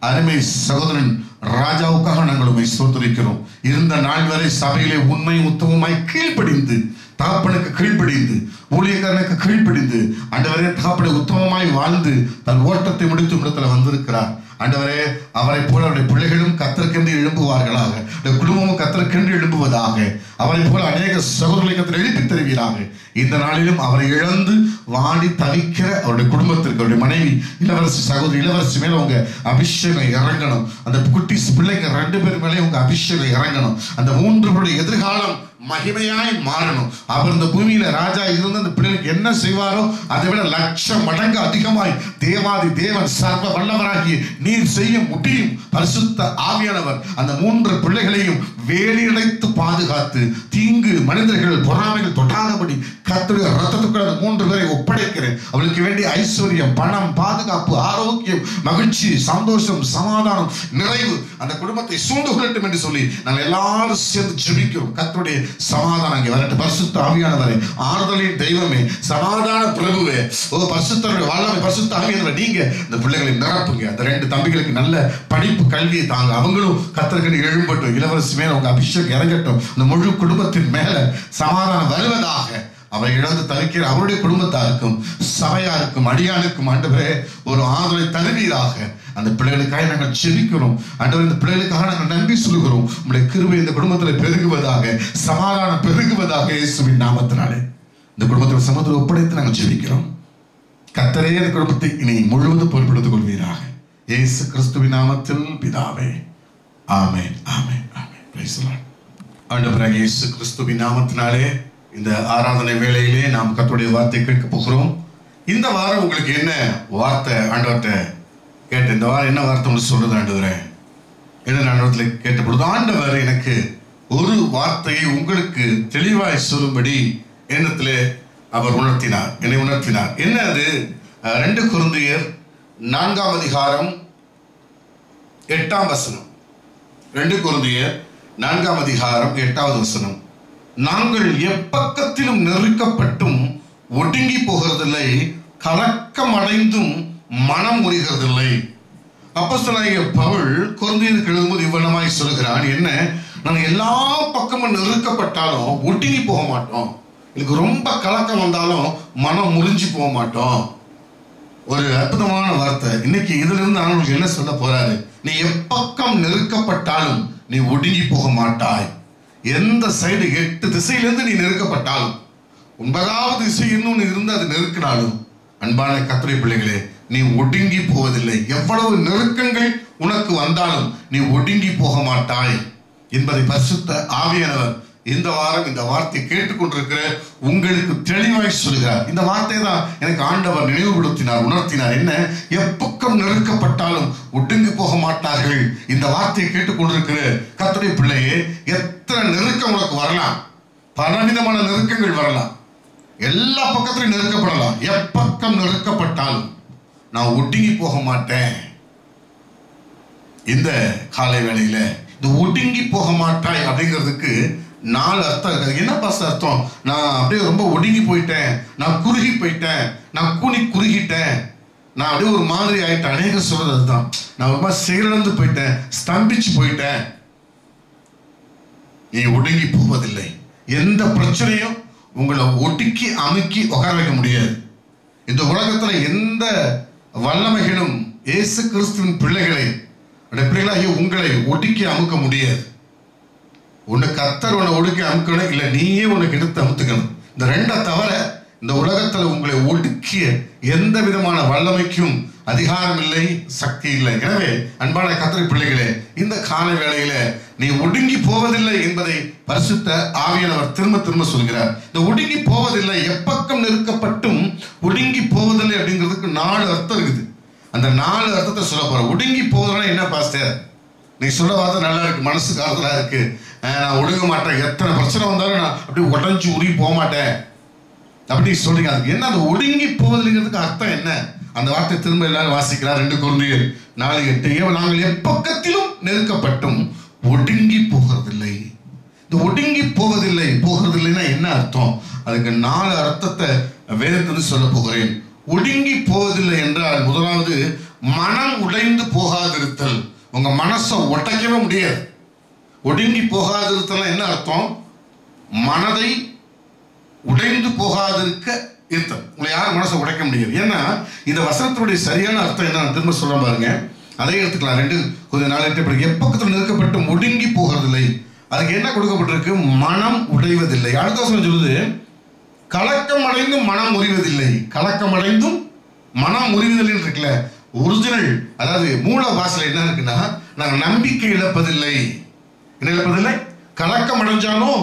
A: அருமை சகோதரன் ராஜாவுக்காக நாங்கள் உம்மை ஸ்தோத்திரிக்கிறோம். இருந்த நாள் வரை சபையிலே உண்மை உத்தமமாய் கீழ்ப்படிந்து, தகப்பனுக்கு கீழ்ப்படிந்து, ஊழியக்காரனுக்கு கீழ்ப்படிந்து, ஆண்டவரே தகப்பனை உத்தமமாய் வாழ்ந்து தன் ஓட்டத்தை முடித்து உம்மிடத்துல வந்திருக்கிறார். ஆண்டவரே, அவரை போல அவருடைய பிள்ளைகளும் கர்த்தருக்கென்று எழும்புவார்களாக, குடும்பமும் கர்த்தருக்கென்று எழும்புவதாக. அவரை போல அநேக சகோதரர்களை கர்த்தர் எழுப்பி தருவீராக. இந்த நாளிலும் அவரை இழந்து வாடி தவிக்கிற அவருடைய குடும்பத்திற்கு, அவருடைய மனைவி இளவரசி, சகோதரி இளவரசி மேல உங்க அபிஷேகம் இறங்கணும். அந்த குட்டி பிள்ளைங்க 2 பேர் மேலே உங்க அபிஷேகம் இறங்கணும். அந்த 3 பேருடைய எதிர்காலம் மகிமையாய் மாறணும். அவர் இந்த பூமியில ராஜா இருந்து அந்த பிள்ளைகளுக்கு என்ன செய்வாரோ அதை விட 1,00,000 மடங்கு அதிகமாய் தேவாதி தேவன் சர்வ வல்லவராகிய நீர் செய்ய முடியும். பரிசுத்த ஆவியானவர் அந்த 3 பிள்ளைகளையும் வேலியடைத்து பாதுகாத்து தீங்கு மனிதர்கள் பொறாமைகள் தொட்டாதபடி கர்த்தருடைய ரத்தத்துக்குள் அந்த 3 பேரை ஒப்படைக்கிறேன். அவளுக்கு வேண்டிய ஐஸ்வர்யம், பணம், பாதுகாப்பு, ஆரோக்கியம், மகிழ்ச்சி, சந்தோஷம், சமாதானம், நிறைவு அந்த குடும்பத்தை சூழ்ந்து கொள்ளட்டும் என்று சொல்லி நாங்கள் எல்லாரும் சேர்ந்து ஜெபிக்கிறோம். கர்த்தருடைய சமாதானம் இங்கே வரட்டும். பரிசுத்த ஆவியானவரே, ஆறுதலின் தெய்வமே, சமாதான பிரபுவே, பரிசுத்தருடைய வல்லமை, பரிசுத்த ஆவியானவரே, நீங்க இந்த பிள்ளைகளை நிரப்புங்க. அந்த 2 தம்பிகளுக்கு நல்ல படிப்பு, கல்வியை தாங்க. அவங்களும் கர்த்தருக்கு எழும்பட்டும். இளவரசி மேல உங்க அபிஷேகம் இறங்கட்டும். இந்த முழு குடும்பத்தின் மேல சமாதானம் வருவதாக. அவரை இழந்து தவிக்கிற அவருடைய குடும்பத்தாருக்கும் சபையாருக்கும் அடியானுக்கும் ஆண்டவரே ஒரு ஆதரவை தருவீராக. அந்த பிள்ளைகளுக்காக நாங்கள் ஜெபிக்கிறோம். ஆண்டவரே, இந்த பிள்ளைகளுக்காக நாங்கள் நன்றி சொல்கிறோம். உங்களுடைய கிருபை இந்த குடும்பத்தில் பெருகுவதாக, சமாதானம் பெருகுவதாக. இயேசுவின் நாமத்தினாலே இந்த குடும்பத்தில் சமூகத்தில் ஒப்படைத்து நாங்கள் ஜெபிக்கிறோம். கர்த்தரே இந்த குடும்பத்தை இனி முழுவதும் பொறுப்பெடுத்துக் கொள்வீராக. இயேசு கிறிஸ்துவின் நாமத்தில் பிதாவே, ஆமென், amen, amen. Praise the Lord. ஆண்டவராகிய இயேசு கிறிஸ்துவின் நாமத்தினாலே இந்த ஆராதனை வேளையிலே நாம் கர்த்தருடைய வார்த்தை கேட்க போகிறோம். இந்த வாரம் உங்களுக்கு என்ன வார்த்தை ஆண்டவர்கிட்ட கேட்ட, இந்த வாரம் என்ன வார்த்தை உங்களுக்கு சொல்றது ஆண்டவரே என்ன ஆண்டவரத்தில் கேட்ட பொழுது, ஆண்டவர் எனக்கு ஒரு வார்த்தையை உங்களுக்கு தெளிவாய் சொல்லும்படி எண்ணத்திலே அவர் உணர்த்தினார், என்னை உணர்த்தினார். என்ன அது? 2 கொரிந்தியர் 4ஆம் அதிகாரம் 8ஆம் வசனம். 2 கொரிந்தியர் 4ஆம் அதிகாரம் 8வது வசனம். நாங்கள் எப்பக்கத்திலும் நெருக்கப்பட்டும் ஒடுங்கி போகிறதில்லை, கலக்கம் அடைந்தும் மனம் முறிகிறதில்லை. அப்போஸ்தலனாகிய பவுல் கொரிந்தியருக்கு எழுதும்போது இவ்வளமாய் சொல்கிறான். என்ன? நாங்கள் எல்லா பக்கமும் நெருக்கப்பட்டாலும் ஒடுங்கி போக மாட்டோம். எனக்கு ரொம்ப கலக்கம் வந்தாலும் மனம் முறிஞ்சு போக மாட்டோம். ஒரு அற்புதமான வார்த்தை. இன்னைக்கு இதுல இருந்து ஆண்டவர் என்ன சொல்ல போறாரு? நீ எப்பக்கம் நெருக்கப்பட்டாலும் நீ ஒடுங்கி போக மாட்டாய். எந்த சைடு 8 திசையிலிருந்து நீ நெருக்கப்பட்டாலும், 9வது திசை இன்னும் இருந்து அது நெருக்கினாலும், அன்பான கர்த்தருடைய பிள்ளைகளே, நீ ஒடுங்கி போவதில்லை. எவ்வளவு நெருக்கங்கள் உனக்கு வந்தாலும் நீ ஒடுங்கி போக மாட்டாய் என்பதை பரிசுத்த ஆவியானவர் இந்த வாரம் இந்த வார்த்தை கேட்டுக்கொண்டிருக்கிற உங்களுக்கு தெளிவாய் சொல்கிறார். இந்த வார்த்தை தான் எனக்கு ஆண்டவர் நினைவுபடுத்தினார், உணர்த்தினார். என்ன? எப்பக்கம் நெருக்கப்பட்டாலும் ஒடுங்கி போக மாட்டார்கள். இந்த வார்த்தையை கேட்டுக்கொண்டிருக்கிற கர்த்தருடைய பிள்ளையே, எத்தனை நெருக்கம் உனக்கு வரலாம், பலவிதமான நெருக்கங்கள் வரலாம், எல்லா பக்கத்திலும் நெருக்கப்படலாம். எப்பக்கம் நெருக்கப்பட்டாலும் நான் ஒடுங்கி போக மாட்டேன். இந்த காலை வேளையில இந்த ஒடுங்கி போக மாட்டாய் அப்படிங்கிறதுக்கு 4 அர்த்தம் இருக்கு. என்ன பாச அர்த்தம்? நான் அப்படியே ரொம்ப ஒடுங்கி போயிட்டேன், நான் குறுகி போயிட்டேன், நான் குறுகிட்டேன், நான் அப்படியே ஒரு மாதிரி ஆயிட்டேன். அநேகர் சொல்றது அதுதான். நான் ரொம்ப செயலிழந்து போயிட்டேன், ஸ்தம்பிச்சு போயிட்டேன். நீ ஒடுங்கி போவதில்லை. எந்த பிரச்சனையும் உங்களை ஒடுக்கி அமுக்கி உட்கார வைக்க முடியாது. இந்த உலகத்துல எந்த வல்லமைகளும் இயேசு கிறிஸ்துவின் பிள்ளைகளை உங்களை ஒடுக்கி அமுக்க முடியாது. உன்னை கர்த்தர் உன்னை ஒடுக்கி அமுக்கணும், இல்லை நீயே உனக்கு எடுத்து அமுத்துக்கணும். இந்த 2 தவிர இந்த உலகத்துல உங்களை ஒடுக்கிய எந்த விதமான வல்லமைக்கும் அதிகாரம் இல்லை, சக்தி இல்லை. எனவே அன்பான கர்த்தருடைய பிள்ளைகளே, இந்த கால வேளையில நீ ஒடுங்கி போவதில்லை என்பதை பரிசுத்த ஆவியானவர் திரும்ப திரும்ப சொல்கிறார். இந்த ஒடுங்கி போவதில்லை, எப்பக்கம் நெருக்கப்பட்டும் ஒடுங்கி போவதில்லை அப்படிங்கிறதுக்கு 4 அர்த்தம் இருக்குது. அந்த 4 அர்த்தத்தை சொல்ல போறேன். ஒடுங்கி போவதுன்னா என்ன பாஸ்டர்? நீ சொல்ல வார்த்தை நல்லா இருக்கு, மனசுக்கு ஆறுதலா இருக்கு, நான் ஒடுங்க மாட்டேன், எத்தனை பிரச்சனை வந்தாலும் நான் அப்படி உடஞ்சி உருகி போக மாட்டேன் அப்படி சொல்றீங்க. அதுக்கு என்ன அந்த ஒடுங்கி போவதுங்கிறதுக்கு அர்த்தம் என்ன? அந்த வார்த்தை திரும்ப எல்லாரும் வாசிக்கிறார். 2 கொரிந்தியர் 4:8. நாங்கள் எப்பக்கத்திலும் நெருக்கப்பட்டும் ஒடுங்கி போகிறதில்லை. இந்த ஒடுங்கி போகிறதில்லைன்னா என்ன அர்த்தம்? அதுக்கு 4 அர்த்தத்தை வேதத்திலிருந்து சொல்ல போகிறேன். ஒடுங்கி போவதில்லை என்றால் முதலாவது மனம் உடைந்து போகாதிருத்தல். உங்க மனசை உடைக்கவே முடியாது. ஒடுங்கி போகாதிருத்தல் என்ன அர்த்தம்? மனதை உடைந்து போகாதிருக்க இருத்தல். உங்களை யாரும் மனசை உடைக்க முடியாது. ஏன்னா இந்த வசனத்தினுடைய சரியான அர்த்தம் என்ன திரும்ப சொல்ல பாருங்க. அதை எடுத்துக்கலாம். 2 கொஞ்சம் 4 எப்பக்கத்தில் நெருக்கப்பட்டு ஒடுங்கி போகிறதில்லை. அதுக்கு என்ன கொடுக்கப்பட்டிருக்கு? மனம் உடைவதில்லை. அடுத்த வசனம் சொல்லுது, கலக்கம் அடைந்தும் மனம் முறிவதில்லை. கலக்கம் அடைந்தும் மனம் முறிவதில்லை இருக்குல்ல, ஒரிஜினல் அதாவது மூல பாஷையில் என்ன இருக்குன்னா, நாங்கள் நம்பிக்கை இழப்பதில்லை. என்ன இழப்பதில்லை? கலக்கம் அடைஞ்சாலும்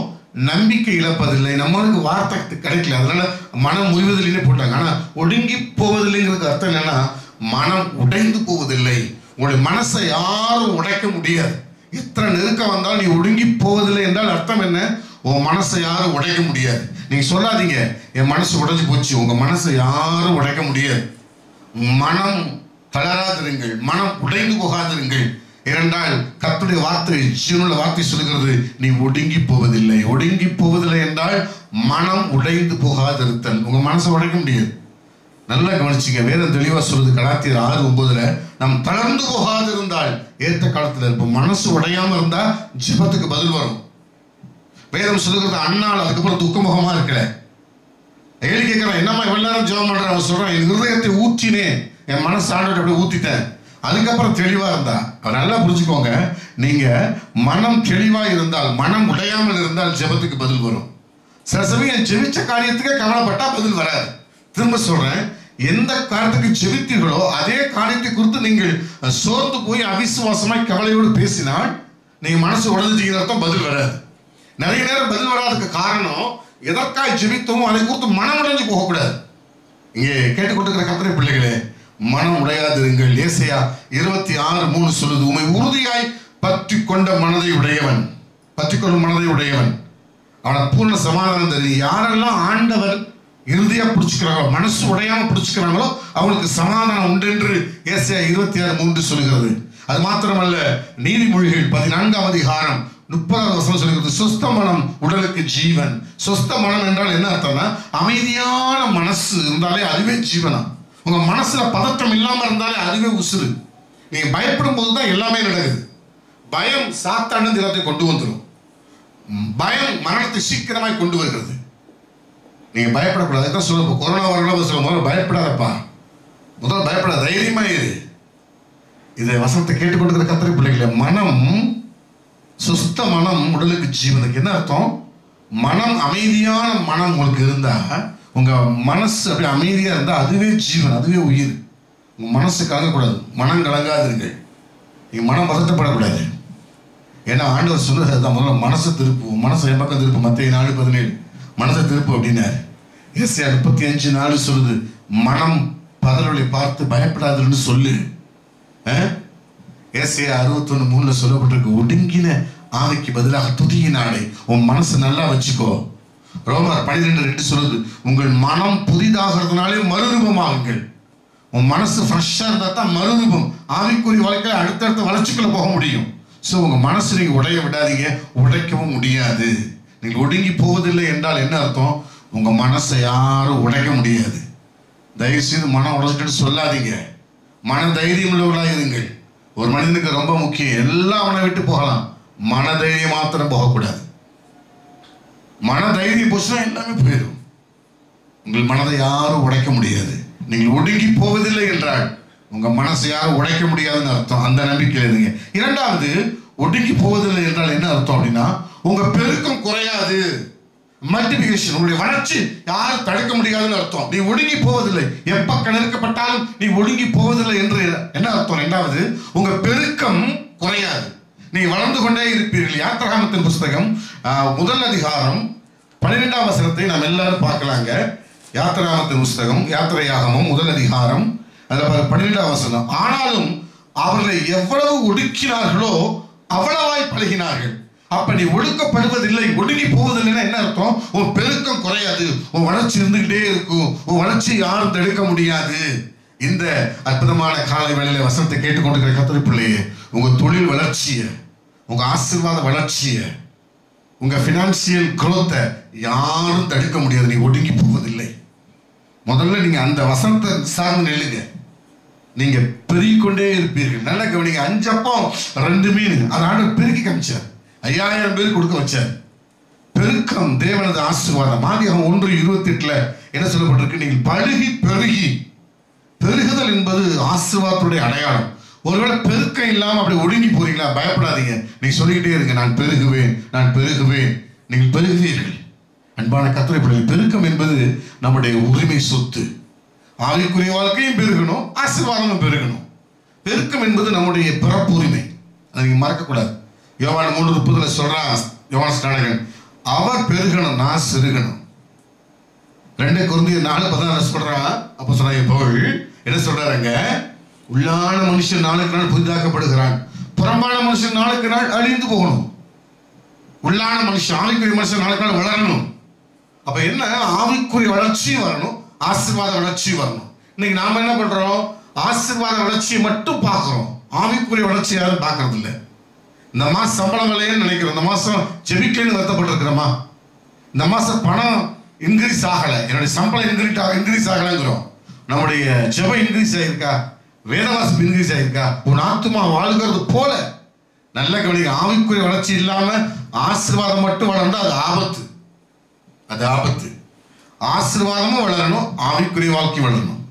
A: நம்பிக்கை இழப்பதில்லை. நம்மளுக்கு வார்த்தை கிடைக்கல, அதனால மனம் முறிவதில்லைன்னு போட்டாங்க. ஆனா ஒடுங்கி போவதில்லைங்கிறதுக்கு அர்த்தம் என்னன்னா, மனம் உடைந்து போவதில்லை. உங்களுடைய மனசை யாரும் உடைக்க முடியாது. எத்தனை நெருக்கம் வந்தாலும் நீ ஒடுங்கி போவதில்லை என்றால் அர்த்தம் என்ன? உன் மனசை யாரும் உடைக்க முடியாது. நீங்க சொல்லாதீங்க என் மனசு உடைஞ்சு போச்சு. உங்க மனசை யாரும் உடைக்க முடியாது. மனம் தளராதிருங்கள், மனம் உடைந்து போகாதிருங்கள். ஏனென்றால் கர்த்தருடைய வார்த்தை ஜீவனுள்ள வார்த்தை சொல்கிறது, நீ ஒடுங்கி போவதில்லை. ஒடுங்கி போவதில்லை என்றால் மனம் உடைந்து போகாதிருத்தல். உங்க மனசை உடைக்க முடியாது. நல்லா கவனிச்சுங்க, வேதம் தெளிவா சொல்றது. கலாத்தியர் 6:9 நம் தளர்ந்து போகாதிருந்தால் ஏற்ற காலத்துல இருப்போம். மனசு உடையாம இருந்தா ஜெபத்துக்கு பதில் வரும். வேதம் சொல்லுகிறது, அண்ணால் அதுக்கப்புறம் துக்கமுகமா இருக்கல. ஏழு கேட்கிறான், என்னம்மா இவ்வளவு நேரம் ஜெபம் பண்ற? அவன் சொல்றான், என் இருதயத்தை ஊற்றினேன், என் மனசு ஆண்டவரை அப்படியே ஊத்திட்டேன். அதுக்கப்புறம் தெளிவா இருந்தா. நல்லா புரிஞ்சுக்கோங்க, நீங்க மனம் தெளிவா இருந்தால், மனம் உடையாமல் இருந்தால் ஜெபத்துக்கு பதில் வரும். சில சமயம் ஜெபிச்ச காரியத்துக்கு கவலைப்பட்டா பதில் வராது. திரும்ப சொல்றேன், எந்த காரியத்துக்கு ஜெபித்தீர்களோ அதே காரியத்தை குறித்து நீங்கள் சோர்ந்து போய் அவிசுவாசமாய் கவலையோடு பேசினால் நீங்க மனசு உடைஞ்சிட்டீங்க அர்த்தம், பதில் வராது. நிறைய நேரம் பதில் வராதுக்கு காரணம், எதற்காக ஜெபித்தோமோ அதை குறித்து மனம் உடைஞ்சு போகக்கூடாது. இங்கே கேட்டுக்கொண்டிருக்கிற கர்த்தருடைய பிள்ளைகளே, மனம் உடையாதிருங்கள். ஏசாயா 26:3 சொல்லுது, உம்மை உறுதியாய் பற்றி கொண்ட மனதை உடையவன், பற்றி கொண்ட மனதை உடையவன் அவனை பூர்ண சமாதானம் தெரியும். யாரெல்லாம் ஆண்டவர் இறுதியா பிடிச்சுக்கிறாங்களோ, மனசு உடையாம பிடிச்சுக்கிறாங்களோ அவங்களுக்கு சமாதானம் உண்டு என்று ஏசாயா 26:3 சொல்லுகிறது. அது மாத்திரமல்ல, நீதிமொழிகள் 14ஆம் அதிகாரம் 30வது வசனம் சொல்லுகிறது, சொஸ்த மனம் உடலுக்கு ஜீவன். சொஸ்த மனம் என்றால் என்ன அர்த்தம்னா, அமைதியான மனசு இருந்தாலே அதுவே ஜீவனா. உங்க மனசுல பதற்றம் இல்லாம இருந்தாலே அதுவே உசுறு. நீங்க பயப்படும் போதுதான் எல்லாமே நடக்குது. பயம் சாத்தானது எல்லாத்தையும் கொண்டு வந்துடும். பயம் மரணத்தை சீக்கிரமாய் கொண்டு வருகிறது. நீங்க பயப்படக்கூடாது. சொல்ல கொரோனா வரலாம் சொல்லும் போது பயப்படாதப்பா, முதல்ல பயப்பட, தைரியமா இரு. இதை வசனத்தை கேட்டுக்கொண்டிருக்கிற கர்த்தருடைய பிள்ளைகளே, மனம் சுஸ்த மனம் உடலுக்கு ஜீவனுக்கு. என்ன அர்த்தம்? மனம் அமைதியான மனம் உங்களுக்கு இருந்தா, உங்க மனசு அப்படி அமைதியா இருந்தா அதுவே ஜீவன், அதுவே உயிர். உங்க மனசு கலங்கக்கூடாது, மனம் கலங்காதீர்கள். நீங்க மனம் பதட்டப்படக்கூடாது. ஏன்னா ஆண்டவர் சொன்னது அதுதான், முதல்ல மனசை திருப்புவோம், மனசை என் பக்கம் திருப்பு. மத்தேயு 4:17 மனசை திருப்பு அப்படின்னாரு. ஏசாயா 35:4 சொல்லுது, மனம் பதறலை பார்த்து பயப்படாதுன்னு சொல்லு. ஏசாயா 61:3 சொல்லப்பட்டிருக்கு, ஒடுங்கின ஆவிக்கு பதிலாக துதியின் ஆடை. உன் மனசு நல்லா வச்சுக்கோ. ரோமர் 12:2 சொல்லுது, உங்கள் மனம் புதிதாகிறதுனாலே மறுரூபமாகுங்கள். உன் மனசு ஃப்ரெஷ்ஷா இருந்தா தான் மறுரூபம், ஆவிக்குரிய வாழ்க்கையில அடுத்தடுத்த வளர்ச்சிக்குள்ள போக முடியும். ஸோ உங்க மனசு நீங்க உடைய விடாதீங்க, உடைக்கவும் முடியாது. நீங்கள் ஒடுங்கி போவதில்லை என்றால் என்ன அர்த்தம்? உங்க மனசை யாரும் உடைக்க முடியாது. தயவு செய்து மனம் உடைச்சிட்டு சொல்லாதீங்க. மன தைரியம் உள்ளவர்களாக இருங்கள். ஒரு மனிதனுக்கு ரொம்ப முக்கியம், எல்லாம் அவனை விட்டு போகலாம், மன தைரியம் மாத்திரம் போகக்கூடாது. மன தைரியம் போச்சுன்னா எல்லாமே போயிடும். உங்கள் மனதை யாரும் உடைக்க முடியாது. நீங்கள் ஒடுங்கி போவதில்லை என்றால் உங்க மனசை யாரும் உடைக்க முடியாதுன்னு அர்த்தம். அந்த நம்பிக்கையில் இருங்க. இரண்டாவது, ஒடுங்கி போவதில்லை என்றால் என்ன அர்த்தம் அப்படின்னா, உங்க பெருக்கம் குறையாது, மல்டிபிகேஷன், உங்களுடைய வளர்ச்சி யாரும் தடுக்க முடியாதுன்னு அர்த்தம். நீ ஒடுங்கி போவதில்லை, எப்ப கணக்கப்பட்டாலும் நீ ஒடுங்கி போவதில்லை என்று என்ன அர்த்தம்? இரண்டாவது, உங்க பெருக்கம் குறையாது, நீ வளர்ந்து கொண்டே இருப்பீர்கள். யாத்திராகமத்தின் புஸ்தகம் 1 அதிகாரம் 12ஆம் வசனத்தை நாம் எல்லாரும் பார்க்கலாங்க. யாத்திராகமத்தின் புஸ்தகம், யாத்திரையாகமம் 1 அதிகாரம், அதுல 12ஆம் வசனம். ஆனாலும் அவர்களை எவ்வளவு ஒடுக்கினார்களோ அவ்வளவாய் பழகினார்கள். அப்ப நீ ஒடுக்கப்படுவதில்லை, ஒடுங்கி போவதில்லைன்னா என்ன அர்த்தம்? உன் பெருக்கம் குறையாது, உன் வளர்ச்சி இருந்துகிட்டே இருக்கும், உன் வளர்ச்சி யாரும் தடுக்க முடியாது. இந்த அற்புதமான காலை வேளையில வசனத்தை கேட்டுக்கொண்டிருக்கிற கர்த்தருடைய பிள்ளையே, உங்க தொழில் வளர்ச்சியை, உங்க ஆசீர்வாத வளர்ச்சியை, உங்க பினான்சியல் குரோத்தை யாரும் தடுக்க முடியாது. நீ ஒடுங்கி போவதில்லை. முதல்ல நீங்க அந்த வசனத்தை சார்ந்து நெல்லுங்க, நீங்க பெருகிக்கொண்டே இருப்பீர்கள். நல்ல கவனிங்க, 5 அப்பம் 2 மீன் அது ஆண்டவர் பெருக்கி காமிச்சார், 5000 பேர் கொடுக்க வச்சார். பெருக்கம் தேவனது ஆசீர்வாதம். ஆதியாகமம் 1:28 என்ன சொல்லப்பட்டிருக்கு? நீங்கள் பழுகி பெருகி. பெருகுதல் என்பது ஆசீர்வாதத்துடைய அடையாளம். ஒருவேளை பெருக்கம் இல்லாம அப்படி ஒடுங்கி போறீங்களா? பயப்படாதீங்க, நீங்க சொல்லிக்கிட்டே இருங்க, நான் பெருகுவேன், நான் பெருகுவேன். நீங்கள் பெருகுவீர்கள். அன்பான கர்த்தருடைய பிள்ளைகளே, பெருக்கம் என்பது நம்முடைய உரிமை சொத்து. ஆவிக்குரிய வாழ்க்கையும் பெருகணும், ஆசீர்வாதமும் பெருகணும். பெருக்கம் என்பது நம்முடைய பிறப்பு உரிமை, அதை நீங்க மறக்கக்கூடாது. யோவான் 3:30 சொல்றான் யோவான் ஸ்நானகன், அவர் பெருகணும், நான் சிறுகணும். 2 கொரிந்தியர் 4:14 சொல்றான் அப்போஸ்தலனாகிய பவுல். என்ன சொல்றாருங்க? உள்ளான மனுஷன் நாளுக்கு நாள் புதிதாக்கப்படுகிறான், புறம்பான மனுஷன் நாளுக்கு நாள் அழிந்து போகணும். உள்ளான மனுஷன், ஆவிக்குரிய மனுஷன் நாளுக்கு நாள் வளரணும். அப்ப என்ன? ஆவிக்குரிய வளர்ச்சியும் வரணும், ஆசீர்வாத வளர்ச்சியும் வரணும். இன்னைக்கு நாம என்ன பண்றோம்? ஆசீர்வாத வளர்ச்சியை மட்டும் பார்க்கிறோம், ஆவிக்குரிய வளர்ச்சி யாரும் பார்க்கறது இல்லை. இந்த மாசம் சம்பளம் இல்லைன்னு நினைக்கிறோம், இந்த மாசம் ஜெபிக்கலன்னு வருத்தப்பட்டிருக்கிறோமா? இந்த மாசம் பணம் இன்க்ரீஸ் ஆகலை, என்னுடைய சம்பளம் இன்க்ரீஸ் ஆகலைங்கிறோம். நம்முடைய ஜெபம் இன்க்ரீஸ் ஆயிருக்கா? வேதவாசிப்பு இன்க்ரீஸ் ஆயிருக்கா? உன் ஆத்துமா வாழ்கிறது போல. நல்ல கவனிங்க, ஆவிக்குரிய வளர்ச்சி இல்லாம ஆசீர்வாதம் மட்டும் வளர்ந்தா அது ஆபத்து, அது ஆபத்து. ஆசீர்வாதமும் வளரணும், ஆவிக்குரிய வாழ்க்கை வளரணும்.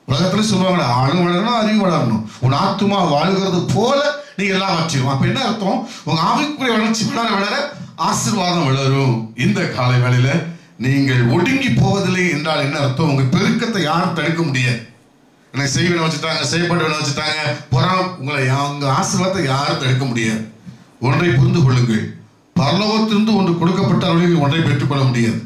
A: உலகத்துல சொல்லுவாங்க, ஆளும் வளரணும், அறிவு வளரணும். உன் ஆத்துமா வாழ்கிறது போல நீ எல்லாம் வச்சிரும். அப்ப என்ன அர்த்தம்? உங்க ஆவிக்குரிய வளர்ச்சி வளர வளர ஆசீர்வாதம் வளரும். இந்த காலை வேளையில நீங்கள் ஒடுங்கி போவதில்லை என்றால் என்ன அர்த்தம்? உங்க பெருக்கத்தை யாரும் தடுக்க முடியாது. என்னை செய்வன வச்சுட்டாங்க, செய்யப்பட்டவனை வச்சுட்டாங்க, புறம் உங்களை உங்க ஆசீர்வாதத்தை யாரும் தடுக்க முடியாது. ஒன்றை புரிந்து கொள்ளுங்கள், பரலோகத்திலிருந்து ஒன்று கொடுக்கப்பட்டவர்கள் ஒன்றை பெற்றுக்கொள்ள முடியாது.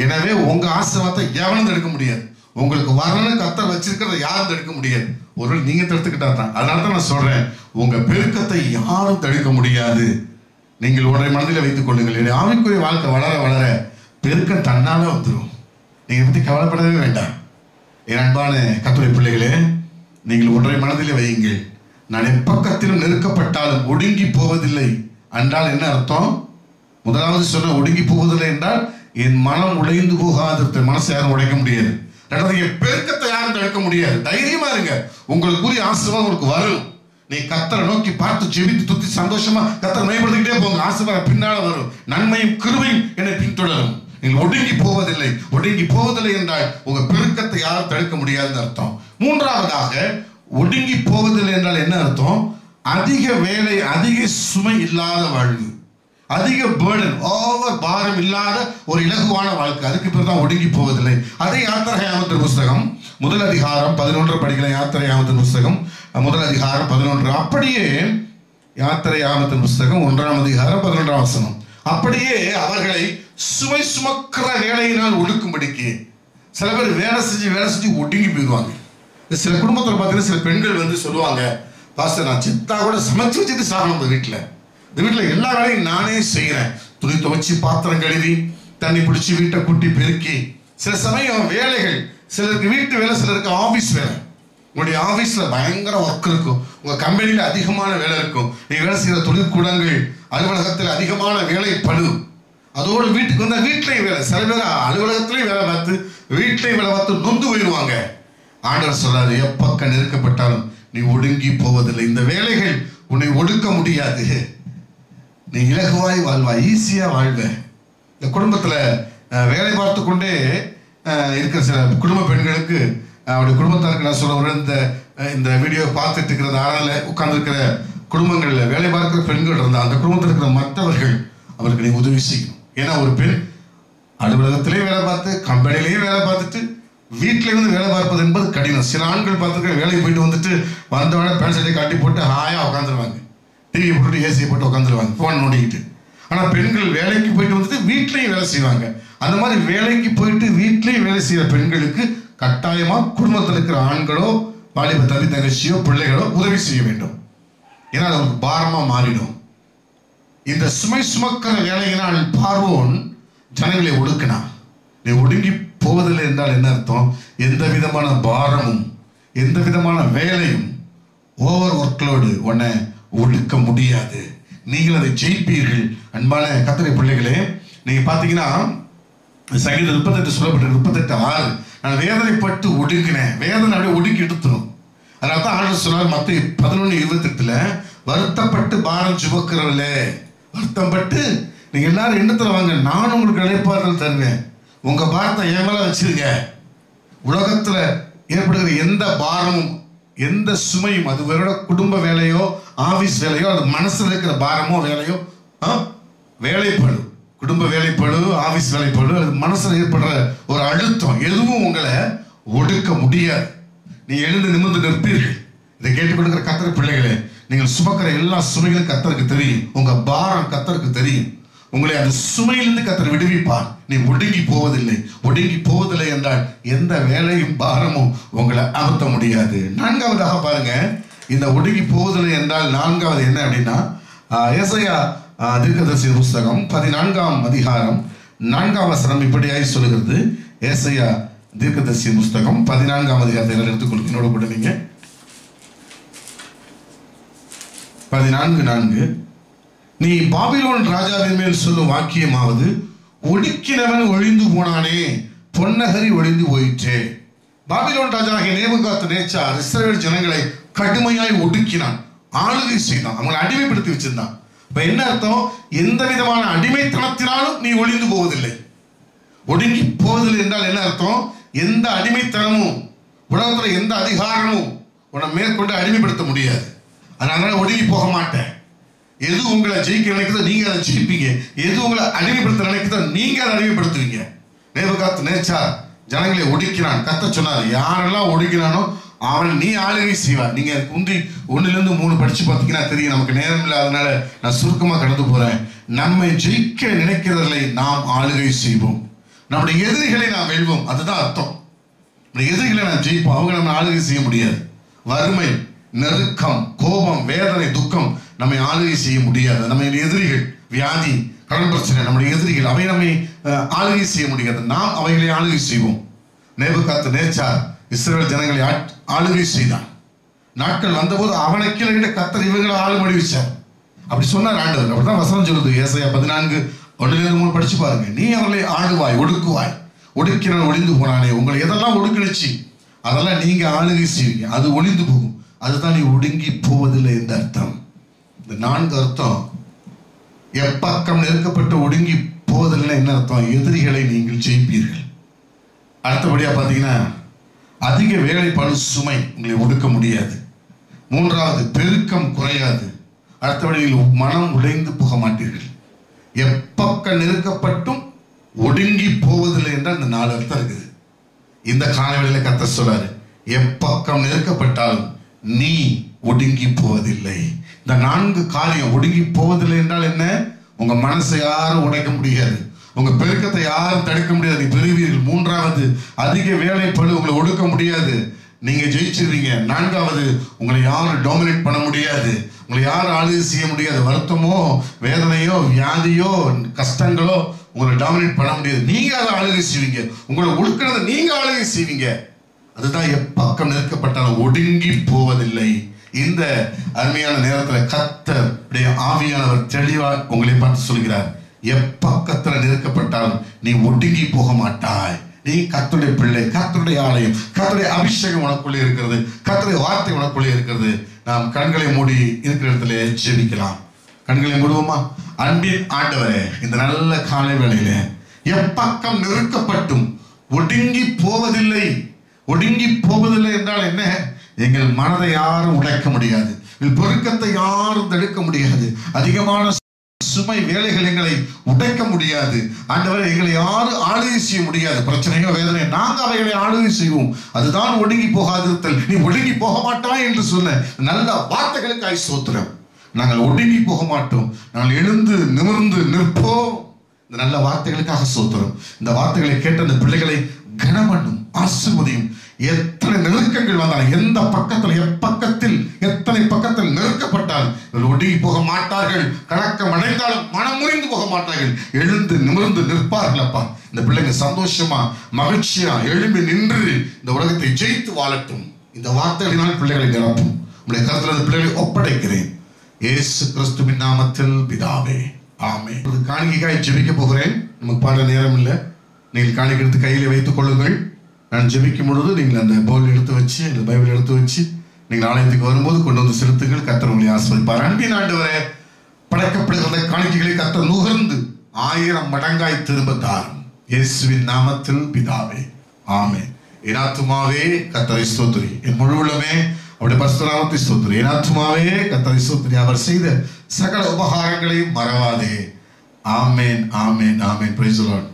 A: எனவே உங்க ஆசீர்வாதத்தை எவனும் தடுக்க முடியாது. உங்களுக்கு வரணும்னு கர்த்தர் வச்சிருக்கிறத யாரும் தடுக்க முடியாது. ஒருவேளை நீங்க தடுத்துக்கிட்டா தான். அதனால தான் நான் சொல்றேன், உங்க பெருக்கத்தை யாரும் தடுக்க முடியாது. நீங்கள் ஒன்றை மனதில் வைத்துக் கொள்ளுங்கள், ஆவிக்குரிய வாழ்க்கை வளர வளர பெருக்கம் தன்னால வந்துடும். நீங்க பத்தி கவலைப்படவே வேண்டாம். என் அன்பான கர்த்தருடைய பிள்ளைகளே, நீங்கள் ஒன்றை மனதில் வையுங்கள், நான் எப்பக்கத்திலும் நெருக்கப்பட்டாலும் ஒடுங்கி போவதில்லை என்றால் என்ன அர்த்தம்? முதலாவது சொன்ன ஒடுங்கி போவதில்லை என்றால் என் மனம் உடைந்து போகாத மனசை யாரும் உடைக்க முடியாது. ரெண்டாவது, என் பெருக்கத்தை யாரும் தடுக்க முடியாது. தைரியமா இருங்க, உங்களுக்குரிய ஆசீர்வாதம் உங்களுக்கு வரும். நீ கர்த்தரை நோக்கி பார்த்து ஜெபித்து துத்தி சந்தோஷமா கர்த்தரை மேம்படுத்திக்கிட்டே போங்க, ஆசீர்வாதம் பின்னால வரும். நன்மையும் கிருபையும் என்னை பின்தொடரும். நீங்கள் ஒடுங்கி போவதில்லை. ஒடுங்கி போவதில்லை என்றால் உங்க பெருக்கத்தை யாரும் தடுக்க முடியாதுன்னு அர்த்தம். மூன்றாவதாக ஒடுங்கி போவதில்லை என்றால் என்ன அர்த்தம்? அதிக வேலை, அதிக சுமை இல்லாத வாழ்வு, அதிக பேர்டன், ஓவர் பாரம் இல்லாத ஒரு இலகுவான வாழ்க்கை. அதுக்கு பிறகு தான் ஒடுங்கி போவதில்லை. அதே யாத்திரையாமத்தின் புஸ்தகம் முதல் அதிகாரம் 11 படிக்கிற யாத்திரையாமத்தின் புஸ்தகம் முதல் அதிகாரம் 11. அப்படியே யாத்திரையாமத்தின் புஸ்தகம் 1ஆம் அதிகாரம் 11ஆம் வசனம். அப்படியே அவர்களை சுமை சுமக்கிற வேலையினால் ஒடுக்கும்படிக்கு. சில பேர் வேலை செஞ்சு ஒடுங்கி போயிடுவாங்க. சில குடும்பத்தில் பார்த்தீங்கன்னா சில பெண்கள் வந்து சொல்லுவாங்க, பாஸ்டர் நான் சித்தா கூட சமைச்சு வச்சுட்டு சாகணும். இந்த வீட்டில் எல்லா வேலையும் நானே செய்கிறேன். துணி துவைச்சி, பாத்திரம் கழுவி, தண்ணி பிடிச்சி, வீட்டை கூட்டி பெருக்கி. சில சமயம் வேலைகள், சிலருக்கு வீட்டு வேலை, சிலருக்கு ஆஃபீஸ் வேலை. உங்களுடைய ஆஃபீஸில் பயங்கர ஒர்க் இருக்கும், உங்கள் கம்பெனியில் அதிகமான வேலை இருக்கும், நீங்கள் வேலை செய்கிற தொழிற்கூடங்கள், அலுவலகத்தில் அதிகமான வேலை பளு. அதோடு வீட்டுக்கு வந்தால் வீட்டிலையும் வேலை. சில பேர் அலுவலகத்திலையும் வேலை பார்த்து வீட்டிலையும் வேலை பார்த்து நொந்து போயிடுவாங்க. ஆண்டவர் சொல்றாரு, எப்பக்கம் நெருக்கப்பட்டாலும் நீ ஒடுங்கி போவதில்லை. இந்த வேலைகள் உன்னை ஒடுக்க முடியாது. நீ இலகுவாய் வாழ்வாய், ஈஸியா வாழ்வ. இந்த குடும்பத்துல வேலை பார்த்து கொண்டே இருக்கிற சில குடும்ப பெண்களுக்கு அவருடைய குடும்பத்தாருக்கு நான் சொல்ல, இந்த வீடியோ பார்த்துட்டு இருக்கிற ஆளில் உட்கார்ந்து இருக்கிற குடும்பங்களில் வேலை பார்க்கிற பெண்கள் இருந்தால் அந்த குடும்பத்தில் இருக்கிற மற்றவர்கள் அவருக்கு நீ உதவி செய்யணும். ஏன்னா ஒரு பெண் அலுவலகத்திலேயே வேலை பார்த்து, கம்பெனிலேயே வேலை பார்த்துட்டு, வீட்டிலே வந்து வேலை பார்ப்பது என்பது கடினம். சில ஆண்கள் பார்த்துருக்க வேலைக்கு போயிட்டு வந்துட்டு வந்தவொடனே பேண்ட் சட்டையை காட்டி போட்டு ஹாயாக உட்காந்துருவாங்க, டிவி போட்டு ஏசியை போட்டு உட்காந்துருவாங்க, ஃபோன் நோண்டிக்கிட்டு. ஆனால் பெண்கள் வேலைக்கு போயிட்டு வந்துட்டு வீட்லேயும் வேலை செய்வாங்க. அந்த மாதிரி வேலைக்கு போயிட்டு வீட்லேயும் வேலை செய்கிற பெண்களுக்கு கட்டாயமாக குடும்பத்தில் இருக்கிற ஆண்களோ, வாலிப தம்பி தங்கச்சியோ, பிள்ளைகளோ உதவி செய்ய வேண்டும். ஏன்னா அது அவங்களுக்கு பாரமாக மாறிடும். இந்த சுமை சுமக்கிற வேலையினால் பார்வோன் ஜனங்களை ஒடுக்கினா. நீ ஒடுங்கி போவதில்லை என்றால் என்ன அர்த்தம்? எந்த விதமான பாரமும், எந்த விதமான வேலையும், ஓவர் ஒர்க்லோடு உன்னை ஒடுக்க முடியாது. நீங்கள் அதை ஜெயிப்பீர்கள். அன்பான கர்த்தருடைய பிள்ளைகளே, நீங்க பார்த்தீங்கன்னா சங்கீதம் 38 சொல்லப்பட்டிருக்கு, 38:6. நான் வேதனைப்பட்டு ஒடுங்கினேன். வேதனை அப்படியே ஒடுக்கி எடுத்துரும். அதனால தான் ஆண்டவர் சொல்றார் மத்தேயு 11:28, வருத்தப்பட்டு பாரம் சுமக்கிறவர்களே, வருத்தப்பட்டு நீங்க எல்லாரும் எண்ணத்துல வாங்க, நான் உங்களுக்கு இளைப்பாறுதல் தருவேன். உங்க பாரத்தை என் மேல வச்சிருங்க. உலகத்துல ஏற்படுகிற எந்த பாரமும், எந்த சுமையும், அது வேற குடும்ப வேலையோ, ஆபீஸ் வேலையோ, அது மனசுல இருக்கிற பாரமோ வேலையோ, வேலைப்படு, குடும்ப வேலைப்படு, ஆபீஸ் வேலைப்படு, அது மனசுல ஏற்படுற ஒரு அழுத்தம், எதுவும் உங்களை ஒடுக்க முடியாது. நீ எழுந்து நிமிர்ந்து நிற்பீர்கள். இதை கேட்டுக்கொடுக்கிற கர்த்தர் பிள்ளைகளே, நீங்கள் சுமக்கிற எல்லா சுமைகளும் கர்த்தருக்கு தெரியும். உங்க பாரம் கர்த்தருக்கு தெரியும். உங்களை அந்த சுமையிலிருந்து கர்த்தர் விடுவிப்பார். நீ ஒடுங்கி போவதில்லை. ஒடுங்கி போவதில்லை என்றால் எந்த வேலையும் பாரமும் உங்களை அமர்த்த முடியாது. நான்காவதாக பாருங்க, இந்த ஒடுங்கி போவதில்லை என்றால் நான்காவது என்ன அப்படின்னா, ஏசாயா தீர்க்கதரிசி புஸ்தகம் 14ஆம் அதிகாரம் 4ஆம் வசனம் இப்படியாய் சொல்லுகிறது. ஏசாயா தீர்க்கதரிசி புஸ்தகம் 14ஆம் அதிகாரத்தை எடுத்துக்கொள்ளுங்க. என்னோட கூட நீங்க 14:4, நீ பாபிலோன் ராஜாவின் மேல் சொல்லும் வாக்கியமாவது, ஒடுக்கினவன் ஒழிந்து போனானே, பொன்னகரி ஒழிந்து போயிற்றே. பாபிலோன் ராஜாகிய நேபுகாத்நேச்சார் இஸ்ரவேல் ஜனங்களை கடுமையாய் ஒடுக்கினான், ஆளுகை செய்தான், அவங்களை அடிமைப்படுத்தி வச்சிருந்தான். இப்ப என்ன அர்த்தம்? எந்த விதமான அடிமைத்தனத்தினாலும் நீ ஒழிந்து போவதில்லை. ஒடுங்கி போவதில்லை என்றால் என்ன அர்த்தம்? எந்த அடிமைத்தனமும், உலகத்துல எந்த அதிகாரமும் உன்னை மேற்கொண்டு அடிமைப்படுத்த முடியாது. அதனால ஒடுங்கி போக மாட்டேன். எது உங்களை ஜெயிக்க நினைக்கிறதோ நீங்க அதை ஜெயிப்பீங்க. எது உங்களை அடிமைப்படுத்த நினைக்கிறதோ நீங்க அதை அடிமைப்படுத்துவீங்க. நேபுகாத்நேச்சார் ஜனங்களை ஒடுக்கினான். கர்த்தர் சொன்னார், யாரெல்லாம் ஒடுக்கினானோ அவன் நீ ஆளுகை செய்வார். நீங்க 1-3 படிச்சு பார்த்தீங்கன்னா தெரியும். நமக்கு நேரம் இல்லாதனால நான் சுருக்கமா கடந்து போறேன். நம்மை ஜெயிக்க நினைக்கிறவர்களை நாம் ஆளுகை செய்வோம். நம்முடைய எதிரிகளை நாம் வெல்வோம். அதுதான் அர்த்தம். நம்முடைய எதிரிகளை நாம் ஜெயிப்போம். அவங்க நம்ம ஆளுகை செய்ய முடியாது. வறுமை, நெருக்கம், கோபம், வேதனை, துக்கம் நம்மை ஆளுகை செய்ய முடியாது. நம்ம எதிரிகள், வியாதி, கடன் பிரச்சனை நம்முடைய எதிரிகள், அவை நம்மை ஆளுகை செய்ய முடியாது. நாம் அவைகளை ஆளுகை செய்வோம். நேபுகாத்நேச்சார் இஸ்ரவேல் ஜனங்களை ஆளுகை செய்தான். நாட்கள் வந்தபோது அவனை கீழே கர்த்தர் இவங்களை ஆளுமடி வச்சார். அப்படி சொன்னார் ஆண்டவர். அப்படிதான் வசனம் சொல்லுது. ஏசாயா 14:1-3 படிச்சு பாருங்க. நீ அவர்களை ஆளுவாய், ஒடுக்குவாய், ஒடுக்கினால் ஒளிந்து போனானே. உங்களை எதெல்லாம் ஒடுக்கிடுச்சு அதெல்லாம் நீங்க ஆளுகை செய்வீங்க. அது ஒளிந்து போகும். அதுதான் நீ ஒடுங்கி போவதில்லை என்ற அர்த்தம். இந்த 4 அர்த்தம். எப்பக்கம் நெருக்கப்பட்டு ஒடுங்கி போவதில்லை என்ன அர்த்தம்? எதிரிகளை நீங்கள் ஜெயிப்பீர்கள். அடுத்தபடியா பார்த்தீங்கன்னா அதிக வேலை பளு சுமை உங்களை ஒடுக்க முடியாது. மூன்றாவது, பெருக்கம் குறையாது. அடுத்தபடியில் மனம் உடைந்து போக மாட்டீர்கள். எப்பக்கம் நெருக்கப்பட்டும் ஒடுங்கி போவதில்லை என்ற அந்த 4 அர்த்தம் இருக்குது. இந்த காலவெளியில கர்த்தர் சொல்றாரு, எப்பக்கம் நெருக்கப்பட்டாலும் நீ ஒடுங்கி போவதில்லை. இந்த 4 காரியம். ஒடுங்கி போவதில்லை என்றால் என்ன? உங்க மனசை யாரும் உடைக்க முடியாது, உங்க பெருக்கத்தை யாரும் தடுக்க முடியாது, நீ பெறுவீர்கள். மூன்றாவது, அதிக வேலை பளு உங்களை ஒடுக்க முடியாது, நீங்க ஜெயிச்சிருவீங்க. நான்காவது, உங்களை யாரும் டாமினேட் பண்ண முடியாது, உங்களை யாரும் ஆளுகை செய்ய முடியாது. வருத்தமோ வேதனையோ வியாதியோ கஷ்டங்களோ உங்களை டாமினேட் பண்ண முடியாது, நீங்க அதை ஆளுகை செய்வீங்க. உங்களை ஒடுக்கிறத நீங்க ஆளுகை செய்வீங்க. அதுதான் எப்பக்கம் நெருக்கப்பட்டாலும் ஒடுங்கி போவதில்லை. இந்த அருமையான நேரத்தில் கர்த்தருடைய ஆவியானவர் தெளிவா உங்களை பார்த்து சொல்கிறார், எப்பக்கத்துல நெருக்கப்பட்டாலும் நீ ஒடுங்கி போக மாட்டாய். நீ கர்த்தருடைய பிள்ளை, கர்த்தருடைய ஆலயம், கர்த்தருடைய அபிஷேகம் உனக்குள்ளே இருக்கிறது, கர்த்தருடைய வார்த்தை உனக்குள்ளே இருக்கிறது. நாம் கண்களை மூடி இருக்கிற இடத்துல ஜெபிக்கலாம். கண்களை மூடுவோமா? அன்பின் ஆண்டவரே, இந்த நல்ல காலை வேளையில எப்பக்கம் நெருக்கப்பட்டும் ஒடுங்கி போவதில்லை. ஒடுங்கி போவதில்லை என்றால் என்ன? எங்கள் மனதை யாரும் உடைக்க முடியாது, பெருக்கத்தை யாரும் தடுக்க முடியாது, அதிகமான சுமை வேலைகள் எங்களை உடைக்க முடியாது. ஆண்டவரே, எங்களை யாரும் ஆளுகை செய்ய முடியாது. பிரச்சனையோ வேதனையோ நாங்க அவைகளை ஆளுகை செய்வோம். அதுதான் ஒடுங்கி போகாதிருத்தல். நீ ஒடுங்கி போக மாட்டாய் என்று சொன்ன நல்ல வார்த்தைகளுக்காய் ஸ்தோத்திரம். நாங்கள் ஒடுங்கி போக மாட்டோம், நாங்கள் எழுந்து நிமிர்ந்து நிற்போம். இந்த நல்ல வார்த்தைகளுக்காக ஸ்தோத்திரம். இந்த வார்த்தைகளை கேட்ட அந்த பிள்ளைகளை கனமண்ணும் ஆசீர்வதியும். எத்தனை நெருக்கங்கள் வந்தாலும், எந்த பக்கத்தில் எப்பக்கத்தில் எத்தனை பக்கத்தில் நெருக்கப்பட்டால் ஒடுங்கி போக மாட்டார்கள். கலக்கம் அடைந்தாலும் மனம் முறிந்து போக மாட்டார்கள், எழுந்து நிமிர்ந்து நிற்பார்கள். அப்பா, இந்த பிள்ளைங்க சந்தோஷமா மகிழ்ச்சியா எழும்பி நின்று இந்த உலகத்தை ஜெயித்து வாழட்டும். இந்த வார்த்தைகளினால் பிள்ளைகளை நிரப்பும். உங்களுடைய கருத்தில் அந்த பிள்ளைகளை ஒப்படைக்கிறேன் இயேசு கிறிஸ்துவின் நாமத்தில் பிதாவே, ஆமென். ஒரு காணிக்கைக்காய் ஜெபிக்க போகிறேன். நமக்கு பாட நேரம் இல்லை. நீங்கள் காணிக்கை எடுத்து கையில வைத்துக் கொள்ளுங்கள். நான் ஜெபிக்கும் பொழுது நீங்கள் அந்த பவுல் எடுத்து வச்சு, அந்த பைபிள் எடுத்து வச்சு நீங்கள் ஆலயத்துக்கு வரும்போது கொண்டு வந்து செலுத்துங்கள். கர்த்தர் உங்களை ஆசீர்வதிப்பார். அன்பின் ஆண்டவரே, படைக்கப்படுகிற காணிக்கைகளை கர்த்தர் நுகர்ந்து 1000 மடங்காய் திரும்ப தாரும். இயேசுவின் நாமத்தில் பிதாவே, ஆமென். என் ஆத்துமாவே கர்த்தரை ஸ்தோத்திரி, என் முழு உள்ளமே அவருடைய பரிசுத்த நாமத்தை ஸ்தோத்திரி. என் ஆத்துமாவே கர்த்தரை ஸ்தோத்திரி, அவர் செய்த சகல உபகாரங்களையும் மறவாதே. Amen, amen, amen. Praise the Lord.